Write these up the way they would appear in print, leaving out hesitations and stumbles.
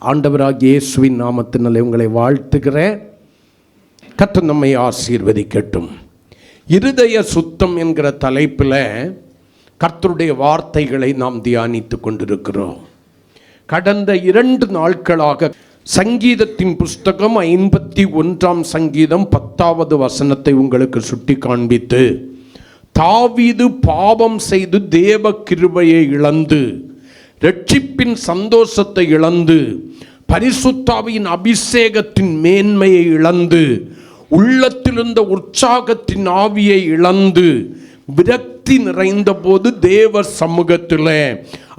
ஆண்டவராகிய இயேசுவின் நாமத்தினாலே உங்களை வாழ்த்துகிறேன். கர்த்தர் நம்மை ஆசீர்வதிக்கட்டும். இருதய சுத்தம் என்கிற தலைப்பில் கர்த்தருடைய வார்த்தைகளை நாம் தியானித்து கொண்டிருக்கிறோம். கடந்த 2 நாட்களாக சங்கீதத்தின் புஸ்தகம் 51 சங்கீதம் 10வது வசனத்தை உங்களுக்கு சுட்டி காண்பித்து, தாவீது பாவம் செய்து தேவ கிருபையை இழந்து, இரட்சிப்பின் சந்தோஷத்தை இழந்து, பரிசுத்தாவியின் அபிஷேகத்தின் மேன்மையை இழந்து, உள்ளத்திலிருந்த உற்சாகத்தின் ஆவியை இழந்து, விரக்தி நிறைந்த போது தேவ சமூகத்தில்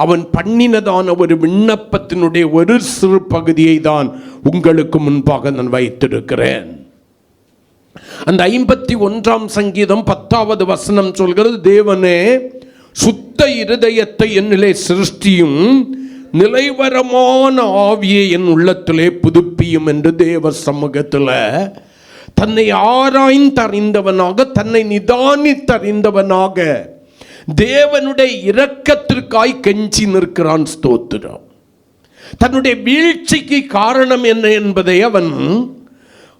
அவன் பண்ணினதான ஒரு விண்ணப்பத்தினுடைய ஒரு சிறு பகுதியை தான் உங்களுக்கு முன்பாக நான் வைத்திருக்கிறேன். அந்த 51 சங்கீதம் 10வது வசனம் சொல்கிறது, தேவனே சுத்த இருதயத்தை என்னிலே சிருஷ்டியும், நிலைவரமான ஆவியை என் உள்ளத்திலே புதுப்பியும் என்று தேவ சமூகத்தில் தன்னை ஆராய்ந்தறிந்தவனாக, தன்னை நிதானித்தறிந்தவனாக தேவனுடைய இரக்கத்திற்காய் கெஞ்சி நிற்கிறான். ஸ்தோத்திரம். தன்னுடைய வீழ்ச்சிக்கு காரணம் என்ன என்பதை அவன்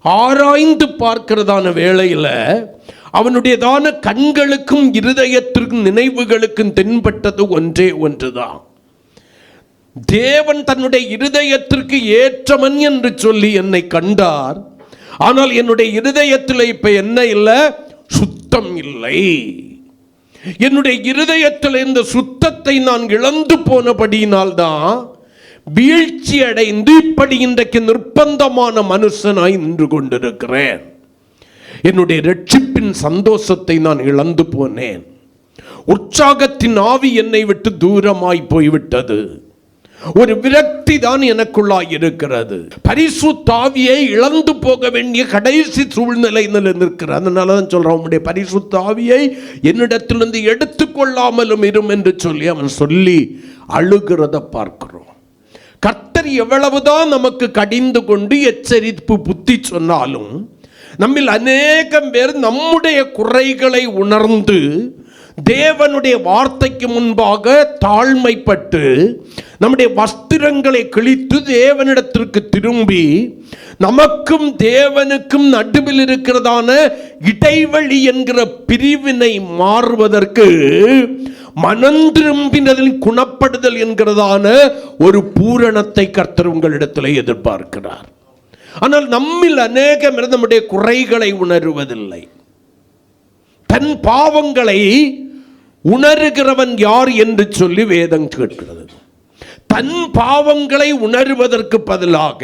ஆராய்ந்து பார்க்கிறதான வேளையில் அவனுடையதான கண்களுக்கும் இருதயத்திற்கும் நினைவுகளுக்கும் தென்பட்டது ஒன்றே ஒன்றுதான். தேவன் தன்னுடைய இருதயத்திற்கு ஏற்றவன் என்று சொல்லி என்னை கண்டார். ஆனால் என்னுடைய இருதயத்தில் இப்ப என்ன இல்லை? சுத்தம் இல்லை. என்னுடைய இருதயத்தில் இந்த சுத்தத்தை நான் இழந்து போனபடியினால்தான் வீழ்ச்சி அடைந்து இப்படி இன்றைக்கு நிர்பந்தமான மனுஷனாய் நின்று கொண்டிருக்கிறேன். என்னுடைய இரட்சிப்பின் சந்தோஷத்தை நான் இழந்து போனேன். உற்சாகத்தின் ஆவி என்னை விட்டு தூரமாய் போய்விட்டது. ஒரு விரக்தி தான் எனக்குள்ளாய் இருக்கிறது. பரிசுத்த ஆவியை இழந்து போக வேண்டிய கடைசி சூழ்நிலை நிற்கிறது. அதனால தான் சொல்றான், உம்முடைய பரிசுத்த ஆவியை என்னிடத்திலிருந்து எடுத்துக்கொள்ளாமலும் இரும் என்று சொல்லி அவன் சொல்லி அழுகிறத பார்க்கிறோம். கர்த்தர் எவ்வளவுதான் நமக்கு கடிந்து கொண்டு எச்சரிப்பு புத்தி சொன்னாலும், நம்மில் அநேகம் பேர் நம்முடைய குறைகளை உணர்ந்து தேவனுடைய வார்த்தைக்கு முன்பாக தாழ்மைப்பட்டு நம்முடைய வஸ்திரங்களை கிழித்து தேவனிடத்திற்கு திரும்பி, நமக்கும் தேவனுக்கும் நடுவில் இருக்கிறதான இடைவெளி என்கிற பிரிவினை மாறுவதற்கு மனம் திரும்பினதில் குணப்படுதல் என்கிறதான ஒரு பூரணத்தை கர்த்தர் உங்களிடத்தில் எதிர்பார்க்கிறார். ஆனால் நம்மில் அநேகம் நம்முடைய குறைகளை உணர்வதில்லை. தன் பாவங்களை உணர்கிறவன் யார் என்று சொல்லி வேதம் கேட்கிறது. தன் பாவங்களை உணர்வதற்கு பதிலாக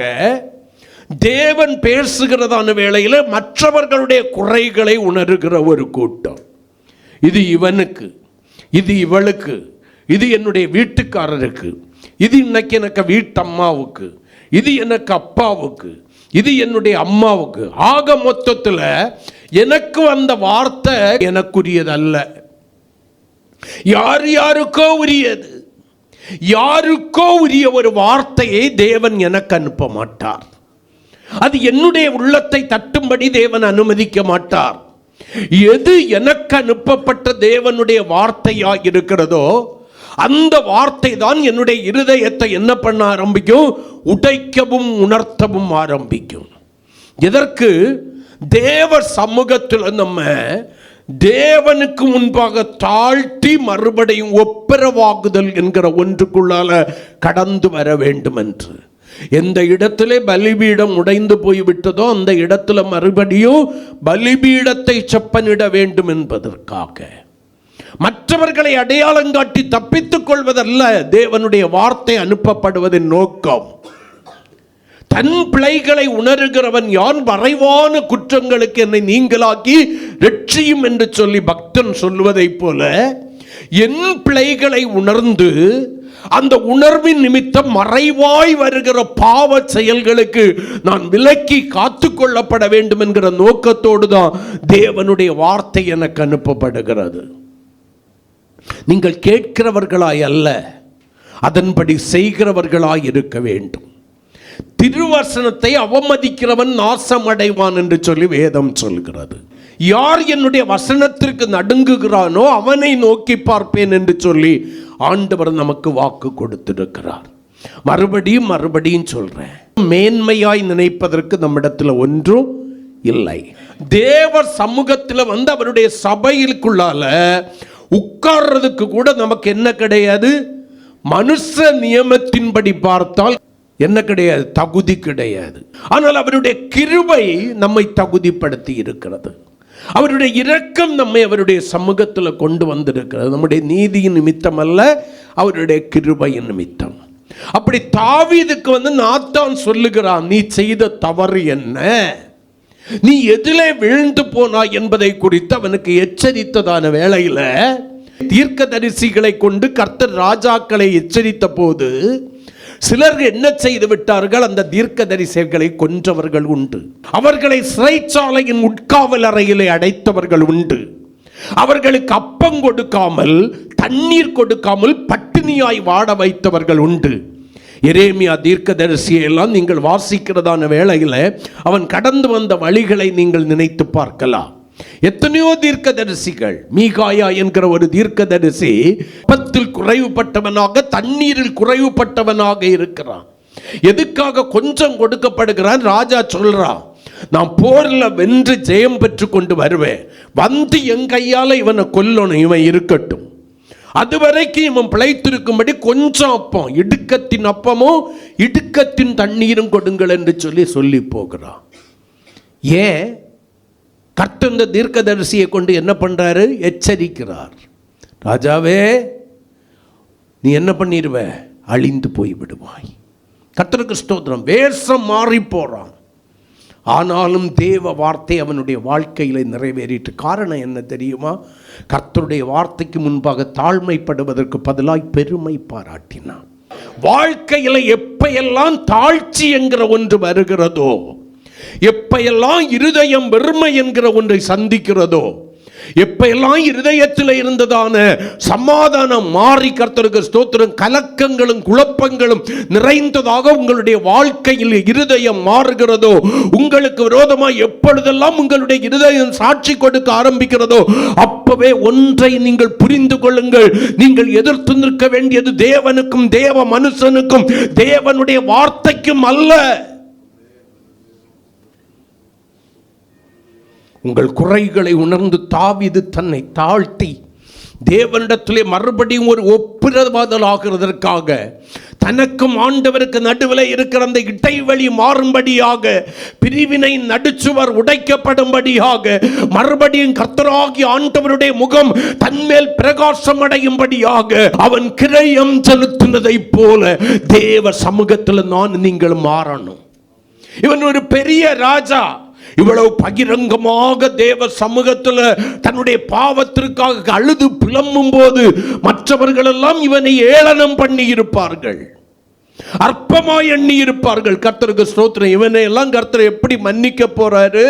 தேவன் பேசுகிறதான வேளையில் மற்றவர்களுடைய குறைகளை உணர்கிற ஒரு கூட்டம். இது இவனுக்கு, இது இவளுக்கு, இது என்னுடைய வீட்டுக்காரருக்கு, இது இன்னைக்கு எனக்கு வீட்டம்மாவுக்கு, இது எனக்கு அப்பாவுக்கு, இது என்னுடைய அம்மாவுக்கு. ஆக மொத்தத்தில் எனக்கு அந்த வார்த்தை எனக்குரியதல்ல, யார் யாருக்கோ உரியது. யாருக்கோ உரிய ஒரு வார்த்தையை தேவன் எனக்கு அனுப்ப மாட்டார். அது என்னுடைய உள்ளத்தை தட்டும்படி தேவன் அனுமதிக்க மாட்டார். எது எனக்கு அனுப்பப்பட்ட தேவனுடைய வார்த்தையாக இருக்கிறதோ அந்த வார்த்தை தான் என்னுடைய இருதயத்தை என்ன பண்ண ஆரம்பிக்கும்? உடைக்கவும் உணர்த்தவும் ஆரம்பிக்கும். எதற்கு? தேவ சமூகத்தில் நம்ம தேவனுக்கு முன்பாக தாழ்த்தி மறுபடியும் ஒப்புரவாகுதல் என்கிற ஒன்றுக்குள்ளால கடந்து வர வேண்டும் என்று. எந்த இடத்திலே பலிபீடம் உடைந்து போய்விட்டதோ அந்த இடத்துல மறுபடியும் பலிபீடத்தை செப்பனிட வேண்டும் என்பதற்காக, மற்றவர்களை அடையாளம் காட்டி தப்பித்துக் கொள்வதல்ல தேவனுடைய வார்த்தை அனுப்பப்படுவதின் நோக்கம். தன் பிழைகளை உணர்கிறவன் யான், மறைவான குற்றங்களுக்கு என்னை நீங்களாக்கி ரட்சியும் என்று சொல்லி பக்தன் சொல்வதை போல, என் பிழைகளை உணர்ந்து அந்த உணர்வின் நிமித்தம் மறைவாய் வருகிற பாவ செயல்களுக்கு நான் விலக்கி காத்து கொள்ளப்பட வேண்டும் என்கிற நோக்கத்தோடு தான் தேவனுடைய வார்த்தை எனக்கு அனுப்பப்படுகிறது. நீங்கள் கேட்கிறவர்களாய் அல்ல, அதன்படி செய்கிறவர்களாய் இருக்க வேண்டும். திருவசனத்தை அவமதிக்கிறவன் நாசம் அடைவான் என்று சொல்லி வேதம் சொல்கிறது. யார் என்னுடைய வசனத்திற்கு நடுங்குகிறானோ அவனை நோக்கி பார்ப்பேன் என்று சொல்லி ஆண்டவர் நமக்கு வாக்கு கொடுத்திருக்கிறார். மறுபடியும் மறுபடியும் சொல்றேன், மேன்மையாய் நினைப்பதற்கு நம்மிடத்தில் ஒன்றும் இல்லை. தேவ சமூகத்தில் வந்து அவருடைய சபையிலுக்குள்ளால உட்கார்றதுக்கு கூட நமக்கு என்ன கிடையாது, மனுஷ நியமத்தின்படி பார்த்தால் என்ன கிடையாது, தகுதி கிடையாது. ஆனால் அவருடைய கிருபை நம்மை தகுதிப்படுத்தி இருக்கிறது. அவருடைய இரக்கம் நம்மை அவருடைய சமூகத்தில் கொண்டு வந்திருக்கிறது. நம்முடைய நீதியின் நிமித்தம் அல்ல, அவருடைய கிருபையின் நிமித்தம். அப்படி தாவீதுக்கு வந்து நாத்தான் சொல்லுகிறான், நீ செய்த தவறு என்ன, நீ எதிலே விழுந்து போனாய் என்பதை குறித்து அவனுக்கு எச்சரித்ததான வேளையில தீர்க்கதரிசிகளை கொண்டு கர்த்தர் ராஜாக்களை எச்சரித்த போது சிலர் என்ன செய்து விட்டார்கள், அந்த தீர்க்கதரிசிகளை கொன்றவர்கள் உண்டு, அவர்களை சிறைச்சாலையின் உட்காவல் அறையிலே அடைத்தவர்கள் உண்டு, அவர்களுக்கு அப்பம் கொடுக்காமல் தண்ணீர் கொடுக்காமல் பட்டினியாய் வாட வைத்தவர்கள் உண்டு. எரேமியா தீர்க்கதரிசியெல்லாம் நீங்கள் வாசிக்கிறதான வேளையில் அவன் கடந்து வந்த வழிகளை நீங்கள் நினைத்து பார்க்கலாம். எத்தனையோ தீர்க்கதரிசிகள், மீகாயா என்கிற ஒரு தீர்க்கதரிசி அப்பத்தில் குறைவுபட்டவனாக தண்ணீரில் குறைவுபட்டவனாக இருக்கிறான். எதுக்காக கொஞ்சம் கொடுக்கப்படுகிறான்? ராஜா சொல்றான், நான் போரில் வென்று ஜெயம் பெற்று கொண்டு வருவேன், வந்து என் கையால் இவனை கொல்லணும், இவன் இருக்கட்டும், அதுவரைக்கும் இவன் பிழைத்திருக்கும்படி கொஞ்சம் அப்பம், இடுக்கத்தின் அப்பமும் இடுக்கத்தின் தண்ணீரும் கொடுங்கள் என்று சொல்லி போகிறான். ஏன்? கர்த்தர் இந்த தீர்க்கதரிசியை கொண்டு என்ன பண்றாரு, எச்சரிக்கிறார். ராஜாவே, நீ என்ன பண்ணிடுவ, அழிந்து போய் விடுவாய். கர்த்தருக்கு ஸ்தோத்திரம். வேஷம் மாறி போறான், ஆனாலும் தேவ வார்த்தை அவனுடைய வாழ்க்கையில் நிறைவேறிட்டு. காரணம் என்ன தெரியுமா? கர்த்தருடைய வார்த்தைக்கு முன்பாக தாழ்மைப்படுவதற்கு பதிலாய் பெருமை பாராட்டினான். வாழ்க்கையில் எப்பையெல்லாம் தாழ்ச்சி என்கிற ஒன்று வருகிறதோ, எப்பையெல்லாம் இருதயம் வெறுமை என்கிற ஒன்றை சந்திக்கிறதோ, எப்பெல்லாம் இருதயத்தில் இருந்ததான சமாதானம் மாறி, கர்த்தருக்கு ஸ்தோத்திரம், கலக்கங்களும் குழப்பங்களும் நிறைந்ததாக உங்களுடைய வாழ்க்கையில் இருதயம் மாறுகிறதோ, உங்களுக்கு விரோதமாக எப்பொழுதெல்லாம் உங்களுடைய இருதயம் சாட்சி கொடுக்க ஆரம்பிக்கிறதோ, அப்பவே ஒன்றை நீங்கள் புரிந்து கொள்ளுங்கள், நீங்கள் எதிர்த்து நிற்க வேண்டியது தேவனுக்கும் தேவ மனுஷனுக்கும் தேவனுடைய வார்த்தைக்கும் அல்ல. உங்கள் குறைகளை உணர்ந்து தாவீது தன்னை தாழ்த்தி தேவனிடத்திலே மறுபடியும் ஒரு ஒப்புரவாதல் ஆகிறதற்காக, தனக்கும் ஆண்டவருக்கு நடுவில் இருக்கிற அந்த இடைவெளி மாறும்படியாக, பிரிவினை நடுச்சுவர் உடைக்கப்படும்படியாக, மறுபடியும் கர்த்தராகிய ஆண்டவருடைய முகம் தன்மேல் பிரகாசம் அடையும்படியாக அவன் கிரயம் செலுத்தினதை போல தேவ சமூகத்தில் நான் நீங்கள் மாறணும். இவன் ஒரு பெரிய ராஜா, இவ்வளவு பகிரங்கமாக தேவ சமூகத்தில் தன்னுடைய பாவத்திற்காக அழுது புலம்பும் போது மற்றவர்கள் எல்லாம் இவனை ஏளனம் பண்ணி இருப்பார்கள், அற்பமாய் எண்ணி இருப்பார்கள். கர்த்தருக்கு ஸ்தோத்திரம். இவனை எல்லாம் கர்த்தர் எப்படி மன்னிக்க போறாரு?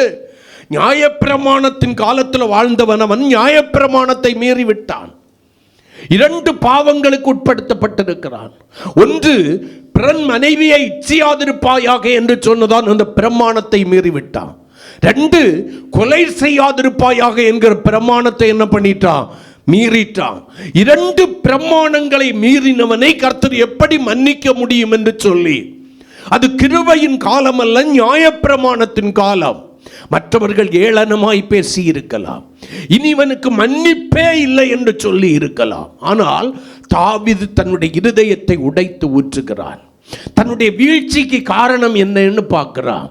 நியாயப்பிரமாணத்தின் காலத்தில் வாழ்ந்தவன் அவன் நியாயப்பிரமாணத்தை மீறி விட்டான். இரண்டு பாவங்களுக்கு உட்படுத்தப்பட்டிருக்கிறான். ஒன்று, பிறன் மனைவியை இச்சியாதிருப்பாயாக என்று சொன்னதான் அந்த பிரமாணத்தை மீறிவிட்டான். ரெண்டு, கொலை செய்யாதிருப்பாயாக என்கிற பிரமாணத்தை என்ன பண்ணிட்டான், மீறிட்டான். இரண்டு பிரமாணங்களை மீறினவனை கர்த்தர் எப்படி மன்னிக்க முடியும் என்று சொல்லி, அது கிருபையின் காலம் அல்ல, நியாயப்பிரமாணத்தின் காலம். மற்றவர்கள் ஏளனமாய் பேசி இருக்கலாம், இனிவனுக்கு மன்னிப்பே இல்லை என்று சொல்லி இருக்கலாம். ஆனால் தாவீது தன்னுடைய இருதயத்தை உடைத்து ஊற்றுகிறான். தன்னுடைய வீழ்ச்சிக்கு காரணம் என்னன்னு பார்க்கிறான்.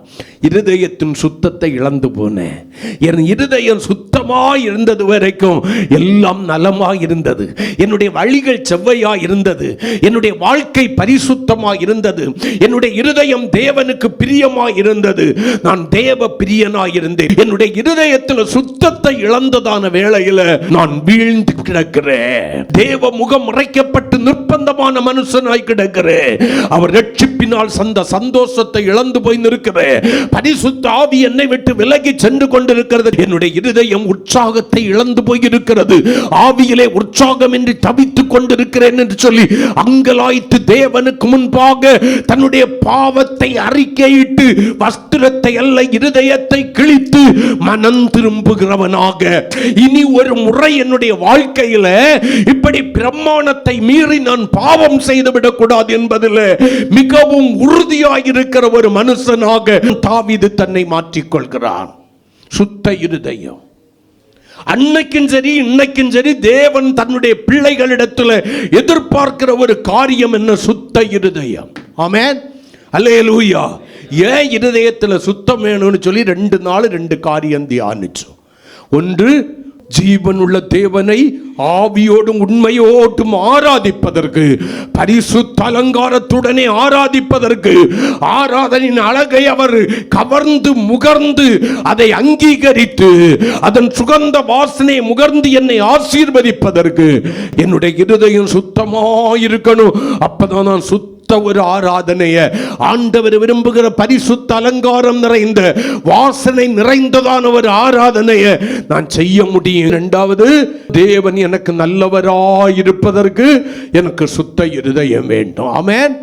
இருதயத்தின் சுத்தத்தை இழந்து போனேன். என் இருதயம் சுத்தமாய் இருந்தது வரைக்கும் எல்லாம் நலமாய் இருந்தது, என்னுடைய வழிகள் செவ்வையாய் இருந்தது, என்னுடைய வாழ்க்கை பரிசுத்தமாய் இருந்தது, என்னுடைய இருதயம் தேவனுக்கு பிரியமாய் இருந்தது, நான் தேவ பிரியனாய் இருந்தேன். என்னுடைய இருதயத்தில் சுத்தத்தை இழந்ததான வேளையில் நான் வீழ்ந்து கிடக்கிறேன். தேவ முகம் மறைக்கப்பட்டு நிர்பந்தமான மனுஷனாய் கிடக்கிறேன். அவர் ரட்சிப்பினால் சந்தோஷத்தை இழந்து போய் நிற்கிறேன். பரிசுத்த ஆவி என்னை விட்டு விலகி சென்று கொண்டிருக்கிறது. என்னுடைய இருதயம் உற்சாகத்தை இழந்து போயிருக்கிறது. ஆவியிலே உற்சாகமின்றி தவித்துக் கொண்டிருக்கிறேன் என்று சொல்லி அங்கலாய்த்து தேவனுக்கு முன்பாக தன்னுடைய பாவத்தை அறிக்கையிட்டு வஸ்திரத்தை அல்ல இருதயத்தை கிழித்து மனம் திரும்புகிறவனாக, இனி ஒரு முறை என்னுடைய வாழ்க்கையில இப்படி பிரமாணத்தை மீறி நான் பாவம் செய்துவிடக் கூடாது என்பதில் மிகவும் உறுதியாயிருக்கிற ஒரு மனுஷனாக தாவீது தன்னை மாற்றிக்கொள்கிறான். சுத்த இருதயம். அன்னைக்கும் சரி இன்னைக்கும் சரி தேவன் தன்னுடைய பிள்ளைகளிடத்தில் எதிர்பார்க்கிற ஒரு காரியம் என்ன? சுத்த இருதயம். ஆமென், அல்லேலூயா. ஏன் இருதயத்தில் சுத்தம் வேணும்னு சொல்லி 2 நாள் 2 காரியம் தியானிச்சோம். ஒன்று, ஜீவனுள்ள தேவனை ஆவியோடும் உண்மையோடும் ஆராதிப்பதற்கு, பரிசுத்த அலங்காரத்துடனே ஆராதிப்பதற்கு, ஆராதனின் அழகை அவர் கவர்ந்து முகர்ந்து அதை அங்கீகரித்து அதன் சுகந்த வாசனை முகர்ந்து என்னை ஆசீர்வதிப்பதற்கு என்னுடைய இருதயம் சுத்தமாயிருக்கணும். அப்பதான் நான் சுத்த ஒரு ஆராதனைய ஆண்டவர் விரும்புகிற பரிசுத்த அலங்காரம் நிறைந்த வாசனை நிறைந்ததான ஒரு ஆராதனைய நான் செய்ய முடியும். இரண்டாவது, தேவன் எனக்கு நல்லவராயிருப்பதற்கு எனக்கு சுத்த இருதயம் வேண்டும். ஆமென்.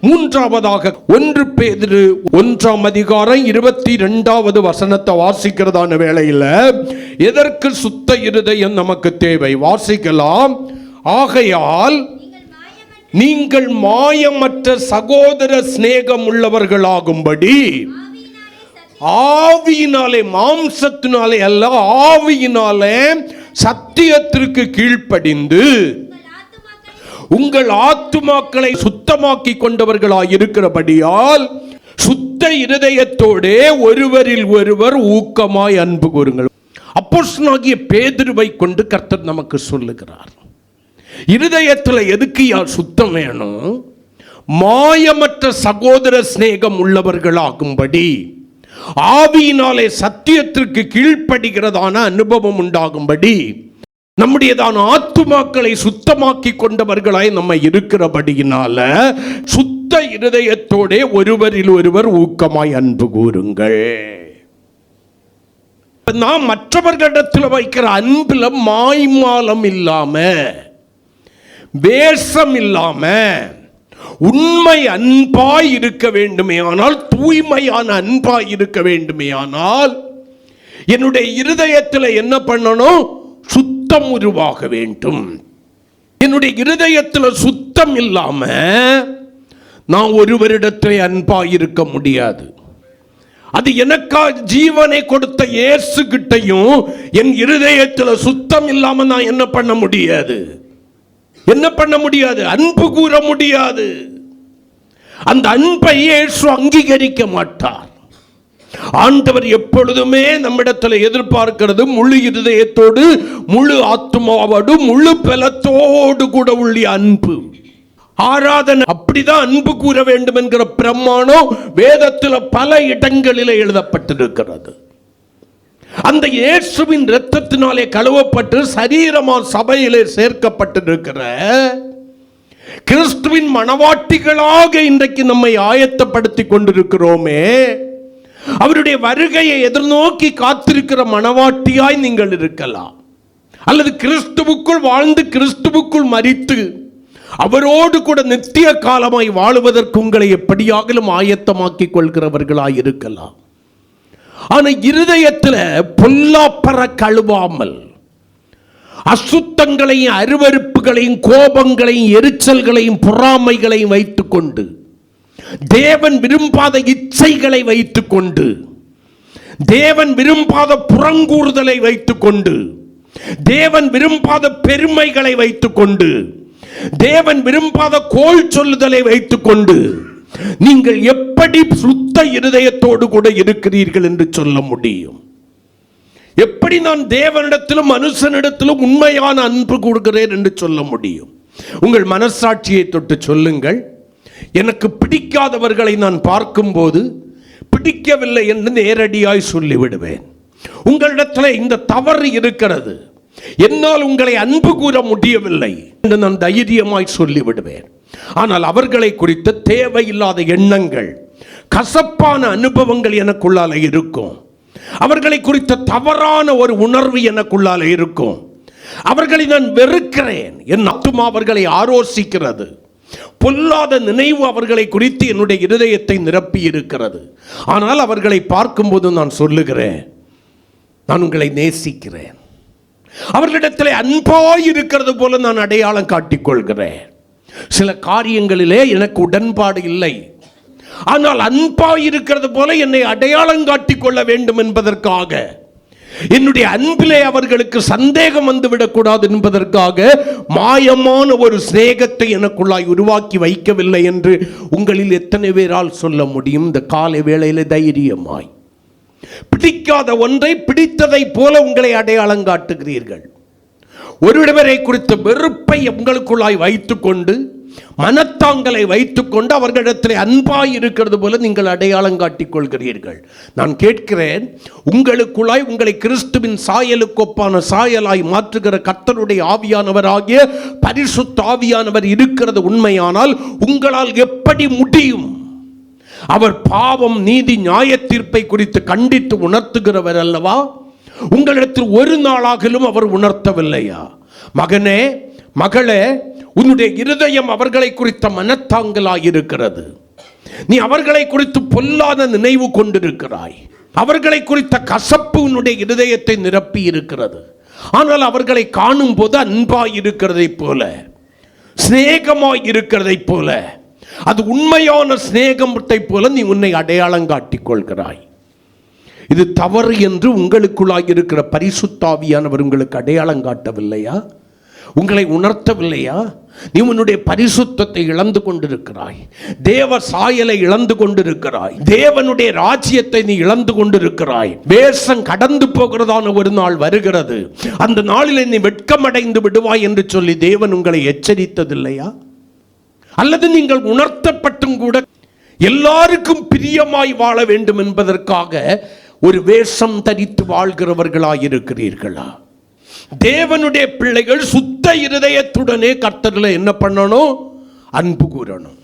மூன்றாவதாக 1 பேதுரு 1:22 வசனத்தை வாசிக்கிறதான வேளையில் எதற்கு சுத்த இருதயம் நமக்கு தேவை? வாசிக்கலாம். ஆகையால் நீங்கள் மாயமற்ற சகோதர சிநேகம் உள்ளவர்களாகும்படி ஆவியினாலே, மாம்சத்தினாலே அல்ல, ஆவியினாலே சத்தியத்திற்கு கீழ்ப்படிந்து உங்கள் ஆத்துமாக்களை சுத்தமாக்கி கொண்டவர்களாய் இருக்கிறபடியால் சுத்த இருதயத்தோடே ஒருவரில் ஒருவர் ஊக்கமாய் அன்பு கூறுங்கள். அப்போஸ்தலனாகிய பேதுருவை கொண்டு கர்த்தர் நமக்கு சொல்லுகிறார், இருதயத்தில் எதுக்கு சுத்தம் வேணும்? மாயமற்ற சகோதர சிநேகம் உள்ளவர்களாகும்படி, ஆவியினாலே சத்தியத்திற்கு கீழ்ப்படுகிறதான அனுபவம் உண்டாகும்படி, நம்முடையதான ஆத்துமாக்களை சுத்தமாக்கி கொண்டவர்களாய் நம்ம இருக்கிறபடியினால சுத்த இருதயத்தோட ஒருவரில் ஒருவர் ஊக்கமாய் அன்பு கூறுங்கள். நாம் மற்றவர்களிடத்தில் வைக்கிற அன்பில் மாய்மாலம் இல்லாம, வேஷம் இல்லாம, உண்மை அன்பாய் இருக்க வேண்டுமே ஆனால், தூய்மையான அன்பாய் இருக்க வேண்டுமே ஆனால், என்னுடைய இருதயத்தில் என்ன பண்ணணும்? சுத்தம் உருவாக வேண்டும். என்னுடைய இருதயத்தில் சுத்தம் இல்லாம நான் ஒருவரிடத்தில் அன்பாய் இருக்க முடியாது. அது எனக்கா ஜீவனை கொடுத்த இயேசு கிட்டையும் என் இருதயத்தில் சுத்தம் இல்லாம நான் என்ன பண்ண முடியாது? என்ன பண்ண முடியாது? அன்பு கூற முடியாது. அந்த அன்பை இயேசு அங்கீகரிக்க மாட்டார். ஆண்டவர் எப்பொழுதுமே நம்மிடத்தில் எதிர்பார்க்கிறது முழு இருதயத்தோடு, முழு ஆத்துமாவோடு, முழு பலத்தோடு கூட உள்ள அன்பு. ஆராதனை அப்படிதான் அன்பு கூற வேண்டும் என்கிற பிரமாணம் வேதத்தில் பல இடங்களில் எழுதப்பட்டிருக்கிறது. அந்த இயேசுவின் இரத்தத்தினாலே கழுவப்பட்டு சரீரமா சபையிலே சேர்க்கப்பட்டிருக்கிற கிறிஸ்துவின் மணவாட்டிகளாக இன்றைக்கு நம்மை ஆயத்தப்படுத்தி கொண்டிருக்கிறோமே, அவருடைய வருகையை எதிர்நோக்கி காத்திருக்கிற மணவாட்டியாய் நீங்கள் இருக்கலாம். அல்லது கிறிஸ்துவுக்குள் வாழ்ந்து கிறிஸ்துவுக்குள் மரித்து அவரோடு கூட நித்திய காலமாய் வாழுவதற்கு உங்களை எப்படியாகிலும் ஆயத்தமாக்கி கொள்கிறவர்களாய் இருக்கலாம். ஆனா இருதயத்தில் பொல்லாப்பற கழுவாமல், அசுத்தங்களையும் அருவருப்புகளையும் கோபங்களையும் எரிச்சல்களையும் பொறாமைகளையும் வைத்துக் கொண்டு, தேவன் விரும்பாத இச்சைகளை வைத்துக் கொண்டு, தேவன் விரும்பாத புறங்கூறுதலை வைத்துக் கொண்டு, தேவன் விரும்பாத பெருமைகளை வைத்துக் கொண்டு, தேவன் விரும்பாத கோள் சொல்லுதலை வைத்துக் கொண்டு நீங்கள் எப்படி சுத்த இருதயத்தோடு கூட இருக்கிறீர்கள் என்று சொல்ல முடியும்? எப்படி நான் தேவனிடத்திலும் மனுஷனிடத்திலும் உண்மையான அன்பு கொடுக்கிறேன் என்று சொல்ல முடியும்? உங்கள் மனசாட்சியை தொட்டு சொல்லுங்கள். எனக்கு பிடிக்காதவர்களை நான் பார்க்கும்போது பிடிக்கவில்லை என்று நேரடியாய் சொல்லிவிடுவேன். உங்களிடத்தில் இந்த தவறு இருக்கிறது, என்னால் உங்களை அன்பு கூற முடியவில்லை என்று நான் தைரியமாய் சொல்லிவிடுவேன். ஆனால் அவர்களை குறித்த தேவையில்லாத எண்ணங்கள், கசப்பான அனுபவங்கள் எனக்குள்ளால இருக்கும். அவர்களை குறித்த தவறான ஒரு உணர்வு எனக்குள்ளால இருக்கும். அவர்களை நான் வெறுக்கிறேன். என் ஆத்துமா அவர்களை ஆரோசிக்கிறது. பொல்லாத நினைவு அவர்களை குறித்து என்னுடைய இருதயத்தை நிரப்பி இருக்கிறது. ஆனால் அவர்களை பார்க்கும்போது நான் சொல்லுகிறேன், நான் உங்களை நேசிக்கிறேன். அவர்களிடத்தில் அன்பாய் இருக்கிறது போல நான் அடையாளம் காட்டிக்கொள்கிறேன். சில காரியங்களிலே எனக்கு உடன்பாடு இல்லை, ஆனால் அன்பாய் இருக்கிறது போல என்னை அடையாளம் காட்டிக்கொள்ள வேண்டும் என்பதற்காக, என்னுடைய அன்பிலே அவர்களுக்கு சந்தேகம் வந்துவிடக்கூடாது என்பதற்காக மாயமான ஒரு சிநேகத்தை எனக்குள்ளாய் உருவாக்கி வைக்கவில்லை என்று உங்களில் எத்தனை பேரால் சொல்ல முடியும்? இந்த காலை வேளையில தைரியமாய் பிடிக்காத ஒன்றை பிடித்ததை போல உங்களை அடையாளம் காட்டுகிறீர்கள். ஒருவரை குறித்த வெறுப்பை உங்களுக்குள்ளாய் வைத்துக்கொண்டு, மனத்தாங்களை வைத்துக்கொண்டு அவர்களிடத்தில் அன்பாய் இருக்கிறது போல நீங்கள் அடையாளம் காட்டிக் கொள்கிறீர்கள். நான் கேட்கிறேன், உங்களுக்குள்ளாய் உங்களை கிறிஸ்துவின் சாயலுக்கொப்பான சாயலாய் மாற்றுகிற கர்த்தருடைய ஆவியானவராகிய பரிசுத்த ஆவியானவர் இருக்கிறது உண்மையானால் உங்களால் எப்படி முடியும்? அவர் பாவம், நீதி, நியாய தீர்ப்பை குறித்து கண்டித்து உணர்த்துகிறவர் அல்லவா? உங்களிடத்தில் ஒரு நாளாகிலும் அவர் உணர்த்தவில்லையா? மகனே, மகளே, உன்னுடைய இருதயம் அவர்களை குறித்த மனத்தாங்கலாயிருக்கிறது. நீ அவர்களை குறித்து பொல்லாத நினைவு கொண்டிருக்கிறாய். அவர்களை குறித்த கசப்பு உன்னுடைய இருதயத்தை நிரப்பி இருக்கிறது. ஆனால் அவர்களை காணும் போது அன்பாய் இருக்கிறதை போல, சிநேகமாய் இருக்கிறதை போல, அது உண்மையான சிநேகத்தை போல நீ உன்னை அடையாளம் காட்டிக் கொள்கிறாய். இது தவறு என்று உங்களுக்குள்ளாக இருக்கிற பரிசுத்த ஆவியானவர் உங்களுக்கு அடையாளம் காட்டவில்லையா? உங்களை உணர்த்தவில்லையா? நீ உன்னுடைய பரிசுத்தத்தை இழந்து கொண்டிருக்கிறாய். தேவ சாயலை இழந்து கொண்டிருக்கிறாய். தேவனுடைய ராஜ்யத்தை நீ இழந்து கொண்டிருக்கிறாய். வேஷம் கடந்து போகிறதான ஒரு நாள் வருகிறது. அந்த நாளில் நீ வெட்கமடைந்து விடுவாய் என்று சொல்லி தேவன் உங்களை எச்சரித்ததில்லையா? அல்லது நீங்கள் உணர்த்தப்பட்டும் கூட எல்லாருக்கும் பிரியமாய் வாழ வேண்டும் என்பதற்காக ஒரு வேஷம் தரித்து வாழ்கிறவர்களாயிருக்கிறீர்களா? தேவனுடைய பிள்ளைகள் சுத்த இருதயத்துடனே கர்த்தரில் என்ன பண்ணணும்? அன்பு கூறணும்.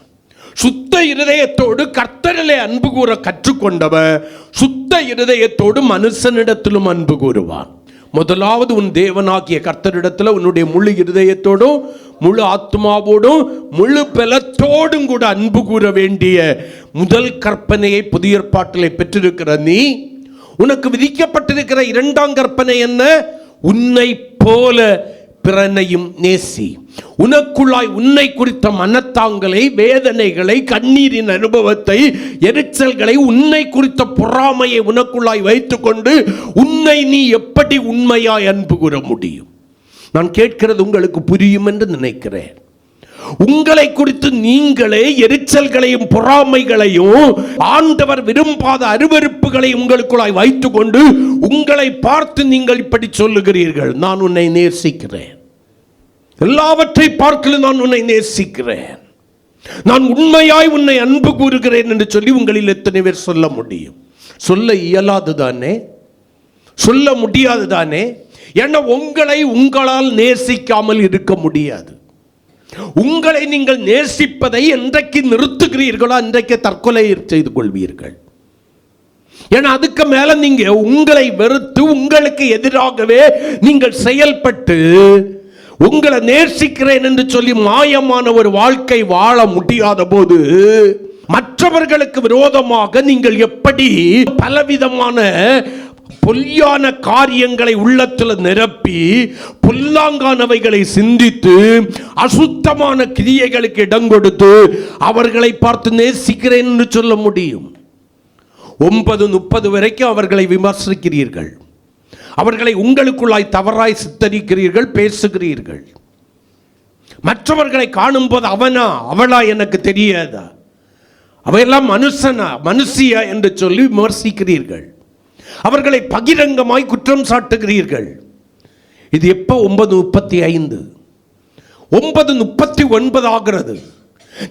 சுத்த இருதயத்தோடு கர்த்தரிலே அன்பு கூற கற்றுக்கொண்டவன் சுத்த இருதயத்தோடு மனுஷனிடத்திலும் அன்பு கூறுவான். முதலாவது உன் தேவனாகிய கர்த்தரிடத்தில் உன்னுடைய முழு இருதயத்தோடும், முழு ஆத்மாவோடும், முழு பலத்தோடும் கூட அன்பு கூற வேண்டிய முதல் கற்பனையை புதிய ஏற்பாட்டிலே பெற்றிருக்கிற நீ, உனக்கு விதிக்கப்பட்டிருக்கிற இரண்டாம் கற்பனை என்ன? உன்னை போல பிறனையும் நேசி. உனக்குள்ளாய் உன்னை குறித்த மனத்தாங்களை, வேதனைகளை, கண்ணீரின் அனுபவத்தை, எரிச்சல்களை, உன்னை குறித்த பொறாமையை உனக்குள்ளாய் வைத்துக்கொண்டு உன்னை நீ எப்படி உண்மையாய் அன்பு கூற முடியும்? நான் கேட்கிறது உங்களுக்கு புரியும் என்று நினைக்கிறேன். உங்களை குறித்து நீங்களே எரிச்சல்களையும் பொறாமைகளையும் ஆண்டவர் விரும்பாத அருவருப்புகளை உங்களுக்குள்ளாய் வைத்துக்கொண்டு உங்களை பார்த்து நீங்கள் இப்படி சொல்லுகிறீர்கள், நான் உன்னை நேசிக்கிறேன், எல்லாவற்றை பார்க்கல நான் உன்னை நேசிக்கிறேன், நான் உண்மையாய் உன்னை அன்பு கூறுகிறேன் என்று சொல்லி உங்களில் எத்தனை பேர் சொல்ல முடியும்? சொல்ல இயலாது தானே? சொல்ல முடியாது தானே? ஏன்னா உங்களை உங்களால் நேசிக்காமல் இருக்க முடியாது. உங்களை நீங்கள் நேசிப்பதை என்றைக்கு நிறுத்துகிறீர்களோ அன்றைக்கு தற்கொலை செய்து கொள்வீர்கள். ஏன்னா அதுக்கு மேல நீங்க உங்களை வெறுத்து உங்களுக்கு எதிராகவே நீங்கள் செயல்பட்டு உங்களை நேசிக்கிறேன் என்று சொல்லி மாயமான ஒரு வாழ்க்கை வாழ முடியாத போது மற்றவர்களுக்கு விரோதமாக நீங்கள் எப்படி பலவிதமான பொய்யான காரியங்களை உள்ளத்தில் நிரப்பி பொல்லாங்கானவைகளை சிந்தித்து அசுத்தமான கிரியைகளுக்கு இடம் கொடுத்து அவர்களை பார்த்து நேசிக்கிறேன் என்று சொல்ல முடியும்? 9:30 வரைக்கும் அவர்களை விமர்சிக்கிறீர்கள், அவர்களை உங்களுக்குள்ளாய் தவறாய் சித்தரிக்கிறீர்கள், பேசுகிறீர்கள். மற்றவர்களை காணும் போது அவனா அவளா எனக்கு தெரியாதா, அவையெல்லாம் மனுஷனா மனுஷியா என்று சொல்லி விமர்சிக்கிறீர்கள். அவர்களை பகிரங்கமாய் குற்றம் சாட்டுகிறீர்கள். இது எப்போ? 9:35. 9:39 ஆகிறது.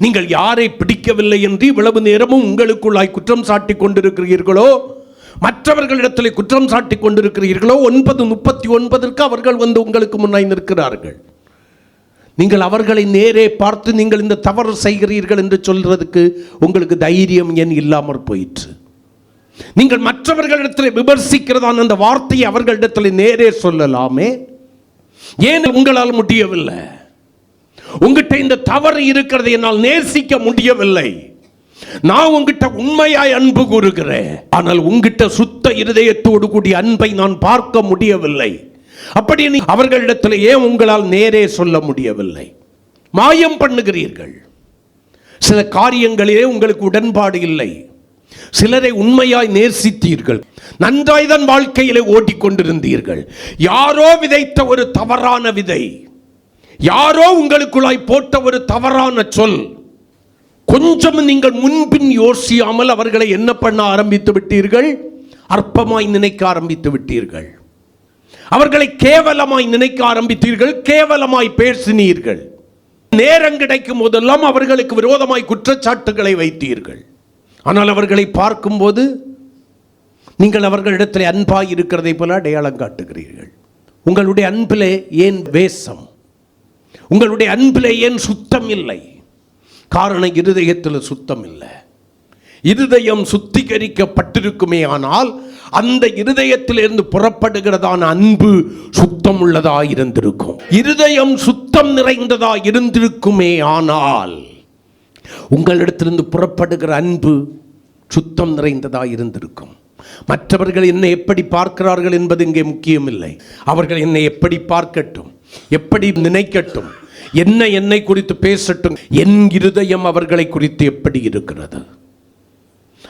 நீங்கள் யாரை பிடிக்கவில்லை என்று இவ்வளவு நேரமும் உங்களுக்குள்ளாய் குற்றம் சாட்டி கொண்டிருக்கிறீர்களோ, மற்றவர்களிடத்தில் குற்றம் சாட்டி கொண்டிருக்கிறீர்களோ, 9:39 அவர்கள் வந்து உங்களுக்கு முன்னாய் நிற்கிறார்கள். நீங்கள் அவர்களை நேரே பார்த்து நீங்கள் இந்த தவறு செய்கிறீர்கள் என்று சொல்றதுக்கு உங்களுக்கு தைரியம் ஏன் இல்லாமற் போயிற்று? நீங்கள் மற்றவர்களிடத்தில் விமர்சிக்கிறதான அந்த வார்த்தையை அவர்களிடத்தில் நேரே சொல்லலாமே, ஏன் உங்களால் முடியவில்லை? உங்ககிட்ட இந்த தவறு இருக்கிறது என்னால் நேசிக்க முடியவில்லை. நான் உங்ககிட்ட உண்மையாய் அன்பு கூறுகிறேன், ஆனால் உங்ககிட்ட சுத்த இருதயத்தோடு கூடிய அன்பை நான் பார்க்க முடியவில்லை. அப்படி அவர்களிடத்தில் ஏன் உங்களால் நேரே சொல்ல முடியவில்லை? மாயம் பண்ணுகிறீர்கள். சில காரியங்களிலே உங்களுக்கு உடன்பாடு இல்லை. சிலரை உண்மையாய் நேசித்தீர்கள், நன்றாய்தான் வாழ்க்கையிலே ஓடிக்கொண்டிருந்தீர்கள். யாரோ விதைத்த ஒரு தவறான விதை, யாரோ உங்களுக்குள்ளாய் போட்ட ஒரு தவறான சொல், கொஞ்சம் நீங்கள் முன்பின் யோசியாமல் அவர்களை என்ன பண்ண ஆரம்பித்து விட்டீர்கள்? அற்பமாய் நினைக்க ஆரம்பித்து விட்டீர்கள். அவர்களை கேவலமாய் நினைக்க ஆரம்பித்தீர்கள், கேவலமாய் பேசினீர்கள். நேரம் கிடைக்கும் போதெல்லாம் அவர்களுக்கு விரோதமாய் குற்றச்சாட்டுகளை வைத்தீர்கள். ஆனால் அவர்களை பார்க்கும்போது நீங்கள் அவர்களிடத்தில் அன்பாய் இருக்கிறதை போல அடையாளம் காட்டுகிறீர்கள். உங்களுடைய அன்பிலே ஏன் வேஷம்? உங்களுடைய அன்பிலே ஏன் சுத்தம் இல்லை? காரணம், இருதயத்தில் சுத்தம் இல்லை. இருதயம் சுத்திகரிக்கப்பட்டிருக்குமே ஆனால் அந்த இருதயத்திலிருந்து புறப்படுகிறதான அன்பு சுத்தம் உள்ளதா இருந்திருக்கும். இருதயம் சுத்தம் நிறைந்ததா இருந்திருக்குமே ஆனால் உங்களிடத்திலிருந்து புறப்படுகிற அன்பு சுத்தம் நிறைந்ததா இருந்திருக்கும். மற்றவர்கள் என்னை எப்படி பார்க்கிறார்கள் என்பது இங்கே முக்கியம் இல்லை. அவர்கள் என்னை எப்படி பார்க்கட்டும், எப்படி நினைக்கட்டும், என்னை குறித்து பேசட்டும், என் இருதயம் அவர்களை குறித்து எப்படி இருக்கிறது?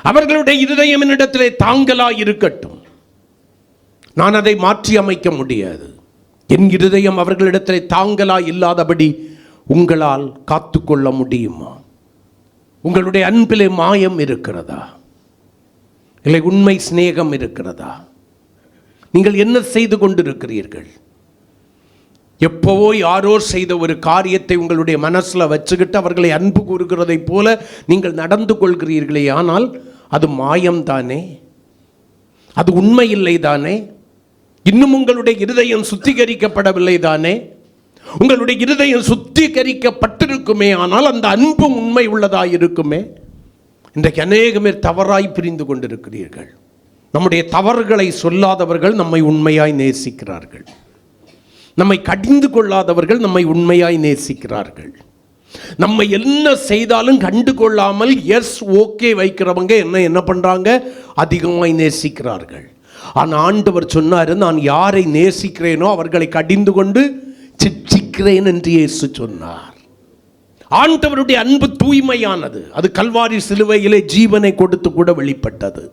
அவர்களுடைய இருதயம் என்னிடத்திலே தாங்கலா இருக்கட்டும், நான் அதை மாற்றி அமைக்க முடியாது. என் இருதயம் அவர்களிடத்திலே தாங்கலா இல்லாதபடி உங்களால் காத்துக்கொள்ள முடியுமா? உங்களுடைய அன்பிலே மாயம் இருக்கிறதா? இல்லை உண்மை சிநேகம் இருக்கிறதா? நீங்கள் என்ன செய்து கொண்டிருக்கிறீர்கள்? எப்போவோ யாரோ செய்த ஒரு காரியத்தை உங்களுடைய மனசில் வச்சுக்கிட்டு அவர்களை அன்பு கூறுகிறதை போல நீங்கள் நடந்து கொள்கிறீர்களே, ஆனால் அது மாயம்தானே, அது உண்மை இல்லை தானே? இன்னும் உங்களுடைய இருதயம் சுத்திகரிக்கப்படவில்லை தானே? உங்களுடைய இருதயம் சுத்திகரிக்கப்பட்டிருக்குமே ஆனால் அந்த அன்பு உண்மை உள்ளதாக இருக்குமே. இன்றைக்கு அநேக பேர் தவறாய் பிரிந்து கொண்டிருக்கிறீர்கள். நம்முடைய தவறுகளை சொல்லாதவர்கள் நம்மை உண்மையாய் நேசிக்கிறார்கள். நம்மை கடிந்து கொள்ளாதவர்கள் நம்மை உண்மையாய் நேசிக்கிறார்கள். நம்ம என்ன செய்தாலும் கண்டு கொள்ளாமல் எஸ் ஓகே வைக்கிறவங்க என்ன பண்றாங்க? அதிகமாய் நேசிக்கிறார்கள். ஆனால் ஆண்டவர் சொன்னார், நான் யாரை நேசிக்கிறேனோ அவர்களை கடிந்து கொண்டு சிட்சிக்கிறேன் என்று இயேசு சொன்னார். ஆண்டவருடைய அன்பு தூய்மையானது. அது கல்வாரி சிலுவையிலே ஜீவனை கொடுத்து கூட வெளிப்பட்டது.